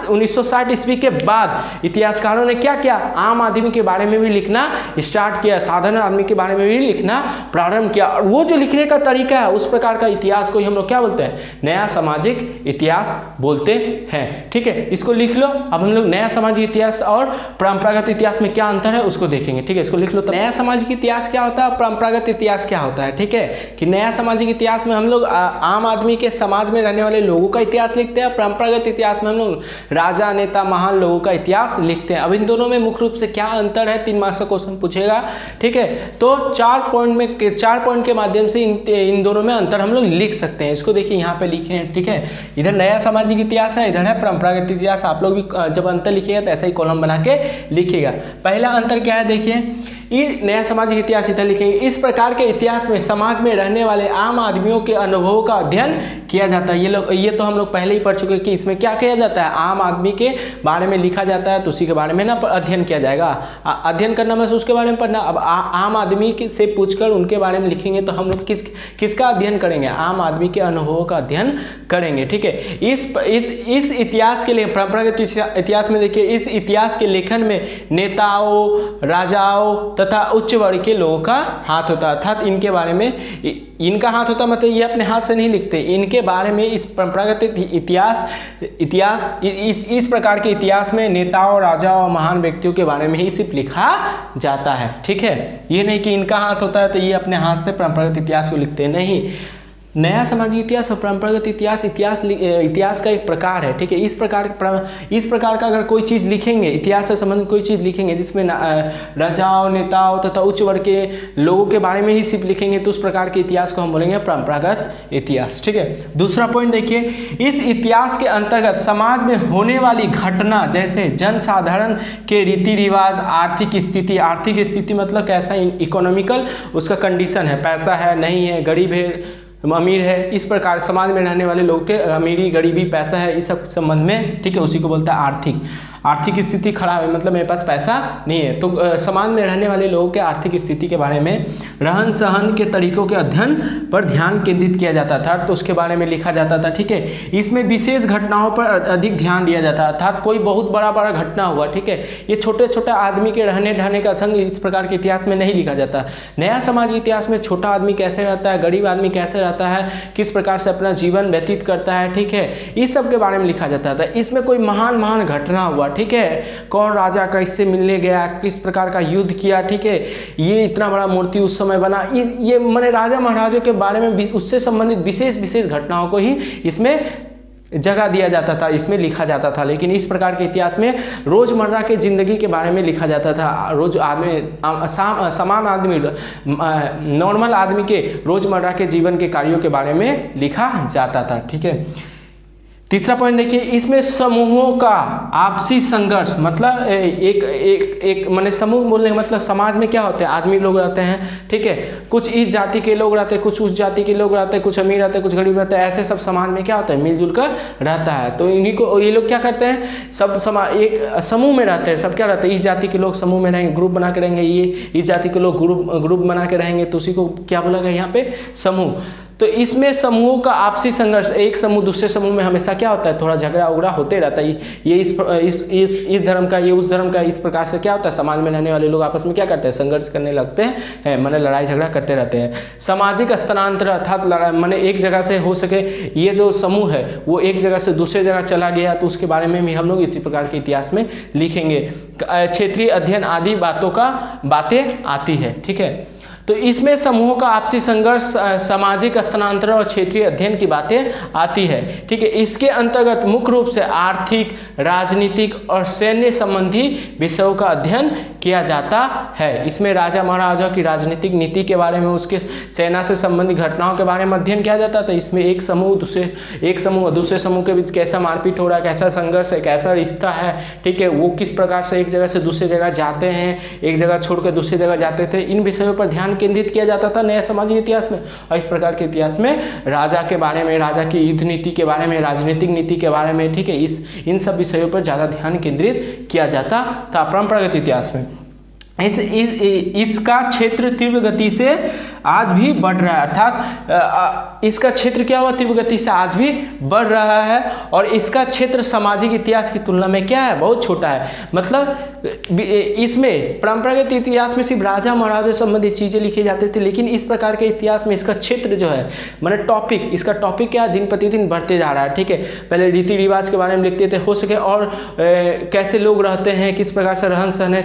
1960 ईस्वी के बाद इतिहासकारों ने क्या किया, आम आदमी के बारे में भी लिखना स्टार्ट किया, साधारण आदमी के बारे में भी लिखना प्रारंभ किया। और वो जो लिखने का तरीका है उस प्रकार का इतिहास को ही हम लोग क्या बोलते हैं, नया सामाजिक इतिहास बोलते हैं। ठीक है, इसको लिख लो। अब हम लोग नया सामाजिक इतिहास और परंपरागत इतिहास में क्या अंतर है उसको देखेंगे। ठीक है, इसको लिख लो। तो नया सामाजिक इतिहास क्या होता है, परंपरागत इतिहास क्या होता है। ठीक है, कि नया सामाजिक इतिहास में हम लोग आम आदमी के समाज में रहने वाले लोगों का इतिहास लिखते हैं। परंपरागत इतिहास में हम लोग राजा, नेता, महान लोगों का इतिहास लिखते हैं। अब इन दोनों में मुख्य रूप से क्या अंतर है, 3 मार्क्स का क्वेश्चन पूछेगा। ठीक है, तो 4 पॉइंट के माध्यम से इन दोनों में अंतर हम लोग लिख सकते हैं। इसको देखिए यहाँ पे लिखे हैं। ठीक है, इधर नया सामाजिक इतिहास है, इधर है परंपरागत इतिहास। आप लोग भी जब अंतर लिखिएगा तो ऐसा ही कॉलम बना के लिखिएगा। पहला अंतर क्या है, देखिए, ये नया सामाजिक इतिहास इधर लिखेंगे। इस प्रकार के इतिहास में समाज में रहने वाले आम आदमियों के अनुभवों का अध्ययन किया जाता है। ये तो हम लोग पहले ही पढ़ चुके हैं कि इसमें क्या किया जाता है, आम आदमी के बारे में लिखा जाता है। तो उसी के बारे में ना अध्ययन किया जाएगा। अध्ययन करना मतलब उसके बारे में पढ़ना। अब आम आदमी से पूछकर उनके बारे में लिखेंगे तो हम लोग किसका अध्ययन करेंगे, आम आदमी के अनुभवों का अध्ययन करेंगे। ठीक है, इस इतिहास के लिए परंपरागत इतिहास में देखिए, इस इतिहास के लेखन में नेताओं, राजाओं तथा उच्च वर्ग के लोगों का हाथ होता है। अर्थात इनके बारे में इनका हाथ होता, मतलब ये अपने हाथ से नहीं लिखते, इनके बारे में इस परंपरागत इतिहास इस प्रकार के इतिहास में नेताओं, राजाओं और महान व्यक्तियों के बारे में ही सिर्फ लिखा जाता है। ठीक है, ये नहीं कि इनका हाथ होता है तो ये अपने हाथ से परंपरागत इतिहास को लिखते हैं, नहीं। नया सामाजिक इतिहास और परंपरागत इतिहास का एक प्रकार है। ठीक है, इस प्रकार का अगर कोई चीज़ लिखेंगे, इतिहास से संबंधित कोई चीज़ लिखेंगे जिसमें राजाओं, नेताओं तथा उच्च वर्ग के लोगों के बारे में ही सिर्फ लिखेंगे तो उस प्रकार के इतिहास को हम बोलेंगे परंपरागत इतिहास। ठीक है, दूसरा पॉइंट देखिए, इस इतिहास के अंतर्गत समाज में होने वाली घटना जैसे जनसाधारण के रीति रिवाज, आर्थिक स्थिति मतलब कैसा इकोनॉमिकल उसका कंडीशन है, पैसा है नहीं है, गरीब है अमीर है, इस प्रकार समाज में रहने वाले लोग के अमीरी, गरीबी, पैसा है, इस सब संबंध में। ठीक है, उसी को बोलता है आर्थिक स्थिति खराब है, मतलब मेरे पास पैसा नहीं है। तो समाज में रहने वाले लोगों के आर्थिक स्थिति के बारे में, रहन सहन के तरीकों के अध्ययन पर ध्यान केंद्रित किया जाता था, तो उसके बारे में लिखा जाता था। ठीक है, इसमें विशेष घटनाओं पर अधिक ध्यान दिया जाता है, अर्थात कोई बहुत बड़ा घटना हुआ, ठीक है, ये छोटे आदमी के रहने ढहने का संग इस प्रकार के इतिहास में नहीं लिखा जाता। नया समाज के इतिहास में छोटा आदमी कैसे रहता है, गरीब आदमी कैसे रहता है, किस प्रकार से अपना जीवन व्यतीत करता है, ठीक है, इस सब के बारे में लिखा जाता था। इसमें कोई महान घटना हुआ, ठीक है, कौन राजा कैसे मिलने गया, किस प्रकार का युद्ध किया, ठीक है, ये इतना बड़ा मूर्ति उस समय बना, ये मैंने राजा महाराजा के बारे में उससे संबंधित विशेष घटनाओं को ही इसमें जगह दिया जाता था, इसमें लिखा जाता था। लेकिन इस प्रकार के इतिहास में रोजमर्रा के जिंदगी के बारे में लिखा जाता था। रोज आदमी समान आदमी, नॉर्मल आदमी के रोजमर्रा के जीवन के कार्यों के बारे में लिखा जाता था। ठीक है, तीसरा पॉइंट देखिए, इसमें समूहों का आपसी संघर्ष, मतलब एक माने समूह बोलने का मतलब समाज में क्या होते हैं, आदमी लोग रहते हैं, ठीक है, कुछ इस जाति के लोग रहते हैं, कुछ उस जाति के लोग रहते हैं, कुछ अमीर रहते हैं, कुछ गरीब रहते हैं, ऐसे सब समाज में क्या होता है, मिलजुल कर रहता है। तो इन्हीं को ये लोग क्या करते हैं, सब समाज एक समूह में रहते हैं, सब क्या रहते हैं, इस जाति के लोग समूह में रहेंगे, ग्रुप बना के रहेंगे, ये इस जाति के लोग ग्रुप बना के रहेंगे, तो उसी को क्या बोला गया यहाँ पे, समूह। तो इसमें समूहों का आपसी संघर्ष, एक समूह दूसरे समूह में हमेशा क्या होता है, थोड़ा झगड़ा उगड़ा होते रहता है, ये इस धर्म का, ये उस धर्म का, इस प्रकार से क्या होता है, समाज में रहने वाले लोग आपस में क्या करते हैं, संघर्ष करने लगते हैं, माने लड़ाई झगड़ा करते रहते हैं। सामाजिक स्थानांतर अर्थात माने एक जगह से हो सके, ये जो समूह है वो एक जगह से दूसरे जगह चला गया, तो उसके बारे में भी हम लोग इसी प्रकार के इतिहास में लिखेंगे। क्षेत्रीय अध्ययन आदि बातें आती है। ठीक है, तो इसमें समूहों का आपसी संघर्ष, सामाजिक स्थानांतरण और क्षेत्रीय अध्ययन की बातें आती है। ठीक है, इसके अंतर्गत मुख्य रूप से आर्थिक, राजनीतिक और सैन्य संबंधी विषयों का अध्ययन किया जाता है। इसमें राजा महाराजा की राजनीतिक नीति के बारे में, उसके सेना से संबंधित घटनाओं के बारे में अध्ययन किया जाता था। इसमें एक समूह दूसरे समूह के बीच कैसा मारपीट हो रहा है, कैसा संघर्ष है, कैसा रिश्ता है, ठीक है, वो किस प्रकार से एक जगह से दूसरी जगह जाते हैं, एक जगह छोड़कर दूसरी जगह जाते थे, इन विषयों पर ध्यान ध्यान केंद्रित किया जाता था नया सामाजिक इतिहास में। और इस प्रकार के इतिहास में राजा के बारे में, राजा की युद्ध नीति के बारे में, राजनीतिक नीति के बारे में, ठीक है, इन सब विषयों पर ज़्यादा ध्यान केंद्रित किया जाता था परंपरागत इतिहास में। इसका क्षेत्र तीव्र गति से आज भी बढ़ रहा है, अर्थात इसका क्षेत्र क्या हुआ, तीव्र गति से आज भी बढ़ रहा है। और इसका क्षेत्र सामाजिक इतिहास की तुलना में क्या है, बहुत छोटा है। मतलब इसमें परंपरागत इतिहास में सिर्फ राजा महाराजा संबंधित चीज़ें लिखी जाती थी, लेकिन इस प्रकार के इतिहास में इसका क्षेत्र जो है, माने टॉपिक, इसका टॉपिक क्या दिन प्रतिदिन बढ़ते जा रहा है, ठीक है। पहले रीति रिवाज के बारे में लिखते थे, हो सके और कैसे लोग रहते हैं, किस प्रकार से रहन सहन है,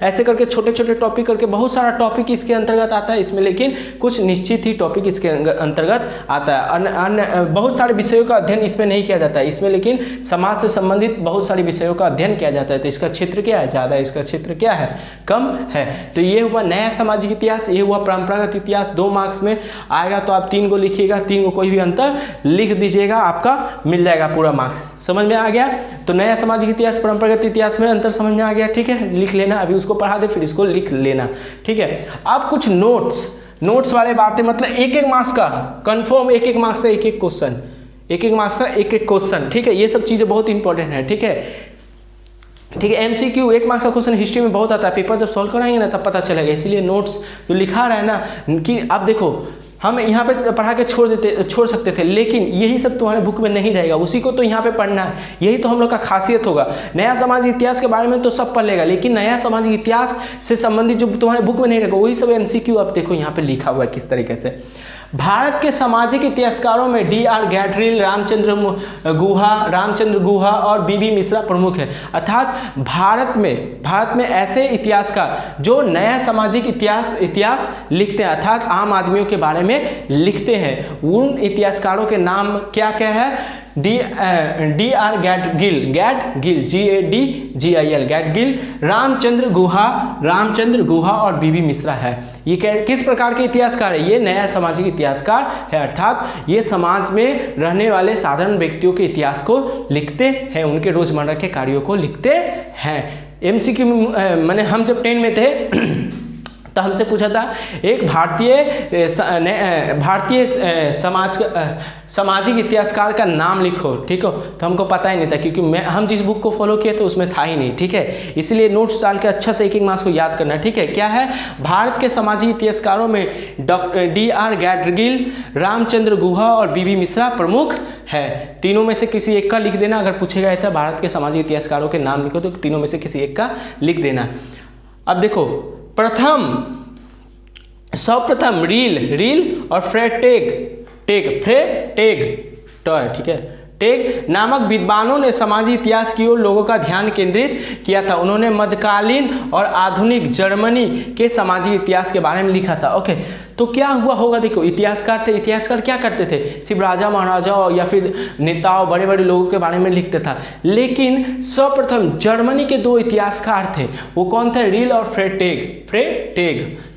ऐसे करके छोटे छोटे टॉपिक करके बहुत सारा टॉपिक इसके अंतर्गत आता है इसमें, लेकिन कुछ निश्चित ही टॉपिक इसके अंतर्गत आता है। बहुत सारे विषयों का अध्ययन इसमें नहीं किया जाता है इसमें, लेकिन समाज से संबंधित बहुत सारे विषयों का अध्ययन किया जाता है। तो इसका क्षेत्र क्या है, ज़्यादा, इसका क्षेत्र क्या है, कम है। तो ये हुआ नया सामाजिक इतिहास, ये हुआ परंपरागत इतिहास। 2 मार्क्स में आएगा तो आप 3 को लिखिएगा, 3 को कोई भी अंतर लिख दीजिएगा, आपका मिल जाएगा पूरा मार्क्स। समझ में आ गया? तो नया सामाजिक इतिहास परंपरागत इतिहास में अंतर समझ में आ गया, ठीक है। लिख लेना, अभी उसको पढ़ा दे फिर इसको लिख लेना, ठीक है। अब कुछ नोट्स वाले बातें, मतलब 1-1 मार्क्स का कंफर्म, 1-1 मार्क्स का 1-1 क्वेश्चन, 1-1 मार्क्स का 1-1 क्वेश्चन, ठीक है। ये सब चीज़ें बहुत इंपॉर्टेंट है, ठीक है, ठीक है। MCQ 1 मार्क्स का क्वेश्चन हिस्ट्री में बहुत आता है, पेपर जब सॉल्व कराएंगे ना तब पता चलेगा। इसीलिए नोट्स जो लिखा रहा है ना, कि आप देखो हम यहाँ पे पढ़ा के छोड़ सकते थे, लेकिन यही सब तुम्हारे बुक में नहीं रहेगा, उसी को तो यहाँ पे पढ़ना है। यही तो हम लोग का खासियत होगा। नया सामाजिक इतिहास के बारे में तो सब पढ़ लेगा, लेकिन नया सामाजिक इतिहास से संबंधित जो तुम्हारे बुक में नहीं रहेगा वही सब MCQ आप देखो यहाँ पे लिखा हुआ है किस तरीके से। भारत के सामाजिक इतिहासकारों में DR गैड्रिल, रामचंद्र गुहा और BB मिश्रा प्रमुख है। अर्थात भारत में ऐसे इतिहासकार जो नया सामाजिक इतिहास लिखते हैं, अर्थात आम आदमियों के बारे में लिखते हैं, उन इतिहासकारों के नाम क्या क्या है? DR गैडगिल, GADGIL, गैडगिल, रामचंद्र गुहा और BB मिश्रा है। ये किस प्रकार के इतिहासकार है? ये नया सामाजिक इतिहासकार है, अर्थात ये समाज में रहने वाले साधारण व्यक्तियों के इतिहास को लिखते हैं, उनके रोजमर्रा के कार्यों को लिखते हैं। MCQ में मैंने हम जब 10 में थे तो हमसे पूछा था एक भारतीय सामाजिक इतिहासकार का नाम लिखो, ठीक हो। तो हमको पता ही नहीं था, क्योंकि हम जिस बुक को फॉलो किए थे उसमें था ही नहीं, ठीक है। इसलिए नोट्स डाल के अच्छा से 1-1 मार्क्स को याद करना, ठीक है। क्या है? भारत के सामाजिक इतिहासकारों में DR गैडगिल, रामचंद्र गुहा और BB मिश्रा प्रमुख है। तीनों में से किसी एक का लिख देना। अगर पूछेगा था भारत के सामाजिक इतिहासकारों के नाम लिखो तो तीनों में से किसी एक का लिख देना। अब देखो, सर्वप्रथम रील और ठीक है, टेग नामक विद्वानों ने सामाजिक इतिहास की ओर लोगों का ध्यान केंद्रित किया था। उन्होंने मध्यकालीन और आधुनिक जर्मनी के सामाजिक इतिहास के बारे में लिखा था। ओके, तो क्या हुआ होगा? देखो, इतिहासकार क्या करते थे? सिर्फ राजा महाराजाओं या फिर नेताओं, बड़े बड़े लोगों के बारे में लिखते था। लेकिन सर्वप्रथम जर्मनी के 2 इतिहासकार थे, वो कौन थे? रील और फ्रेटेग,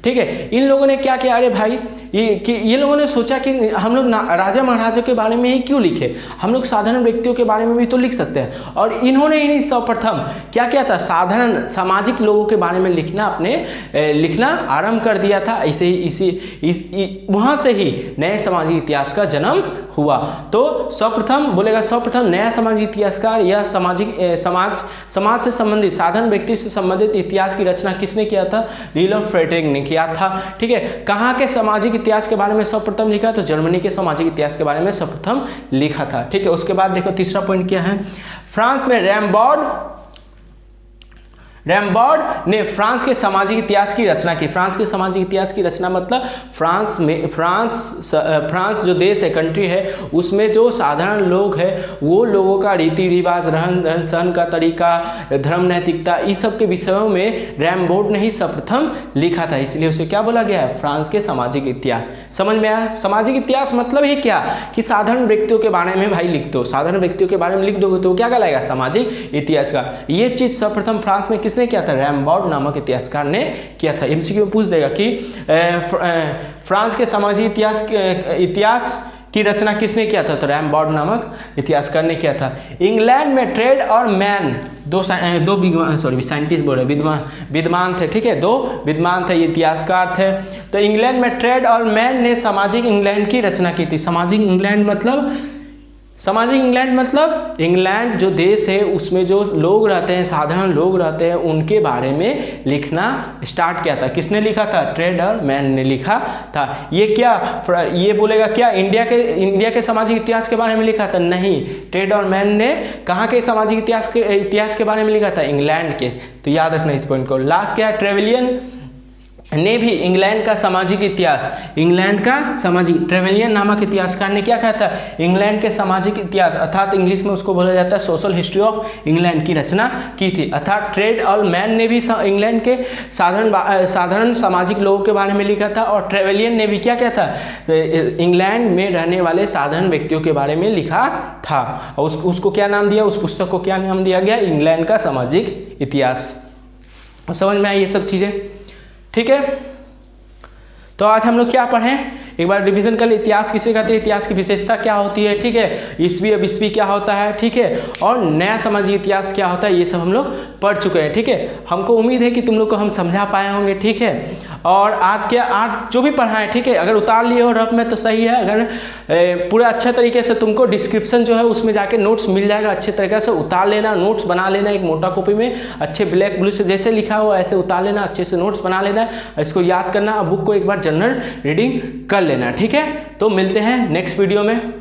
ठीक है। इन लोगों ने क्या किया? अरे भाई, ये लोगों ने सोचा कि हम लोग राजा महाराजा के बारे में ही क्यों लिखे, हम लोग साधारण व्यक्तियों के बारे में भी तो लिख सकते हैं। और इन्होंने ही सर्वप्रथम क्या किया था? साधारण सामाजिक लोगों के बारे में लिखना आरंभ कर दिया था। वहां से ही नए सामाजिक इतिहास का जन्म हुआ। तो सर्वप्रथम नया सामाजिक इतिहासकार या समाज से संबंधित, साधारण व्यक्ति से संबंधित इतिहास की रचना किसने किया था? रील और फ्रेटेग ने किया था, ठीक है। कहाँ के सामाजिक इतिहास के बारे में सर्वप्रथम लिखा? तो जर्मनी के सामाजिक इतिहास के बारे में सर्वप्रथम लिखा था, ठीक है। उसके बाद देखो तीसरा पॉइंट क्या है? फ्रांस में रैम्बॉर्ड ने फ्रांस के सामाजिक इतिहास की रचना की। फ्रांस के सामाजिक इतिहास की रचना मतलब फ्रांस जो देश है, कंट्री है, उसमें जो साधारण लोग हैं वो लोगों का रीति रिवाज, रहन सहन का तरीका, धर्म, नैतिकता, इस सब के विषयों में रैम्बॉर्ड ने ही सर्वप्रथम लिखा था। इसलिए उसे क्या बोला गया है? फ्रांस के सामाजिक इतिहास। समझ में आया? सामाजिक इतिहास मतलब ही क्या कि साधारण व्यक्तियों के बारे में भाई लिख दो, साधारण व्यक्तियों के बारे में लिख दोगे तो क्या कहलाएगा? सामाजिक इतिहास का। ये चीज सर्वप्रथम फ्रांस में किसने किया था? रैम्बॉर्ड नामक इतिहासकार ने किया था। MCQ में पूछ देगा कि फ्रांस के सामाजिक की रचना किसने किया था? तो रैमबर्ग नामक इतिहासकार ने किया था। इंग्लैंड में ट्रेड और मैन दो साइंटिस्ट बोल रहे, विद्वान थे, ठीक है, दो विद्वान थे, इतिहासकार थे। तो इंग्लैंड में ट्रेड और मैन ने सामाजिक इंग्लैंड की रचना की थी। सामाजिक इंग्लैंड मतलब इंग्लैंड जो देश है उसमें जो लोग रहते हैं, साधारण लोग रहते हैं, उनके बारे में लिखना स्टार्ट किया था। किसने लिखा था? ट्रेड और मैन ने लिखा था। ये बोलेगा क्या इंडिया के सामाजिक इतिहास के बारे में लिखा था? नहीं, ट्रेड और मैन ने कहाँ के सामाजिक इतिहास के बारे में लिखा था? इंग्लैंड के। तो याद रखना इस पॉइंट को। लास्ट क्या है? ट्रेवेलियन ने भी इंग्लैंड का सामाजिक इतिहास, ट्रेवेलियन नामक इतिहासकार ने क्या कहा था? इंग्लैंड के सामाजिक इतिहास, अर्थात इंग्लिश में उसको बोला जाता है सोशल हिस्ट्री ऑफ इंग्लैंड की रचना की थी। अर्थात ट्रेड और मैन ने भी इंग्लैंड के साधारण सामाजिक लोगों के बारे में लिखा था, और ट्रेवेलियन ने भी क्या किया था? इंग्लैंड में रहने वाले साधारण व्यक्तियों के बारे में लिखा था। और उसको क्या नाम दिया? उस पुस्तक को क्या नाम दिया गया? इंग्लैंड का सामाजिक इतिहास। समझ में आई ये सब चीज़ें? ठीक है, तो आज हम लोग क्या पढ़ें, एक बार रिवीजन कर ले। इतिहास किसे कहते हैं, इतिहास की विशेषता क्या होती है, ठीक है, ईस्वी अब ईस्वी क्या होता है, ठीक है, और नया सामाजिक इतिहास क्या होता है, ये सब हम लोग पढ़ चुके हैं। ठीक है, हमको उम्मीद है कि तुम लोग को हम समझा पाए होंगे। ठीक है, और आज जो भी पढ़ाएं, ठीक है, अगर उतार लिए हो रफ में तो सही है, अगर पूरा अच्छे तरीके से तुमको डिस्क्रिप्शन जो है उसमें जाके नोट्स मिल जाएगा, अच्छे तरीके से उतार लेना, नोट्स बना लेना, एक मोटा कॉपी में अच्छे ब्लैक ब्लू से जैसे लिखा हुआ ऐसे उतार लेना, अच्छे से नोट्स बना लेना, इसको याद करना, बुक को एक बार जनरल रीडिंग कर लेना। ठीक है, तो मिलते हैं नेक्स्ट वीडियो में।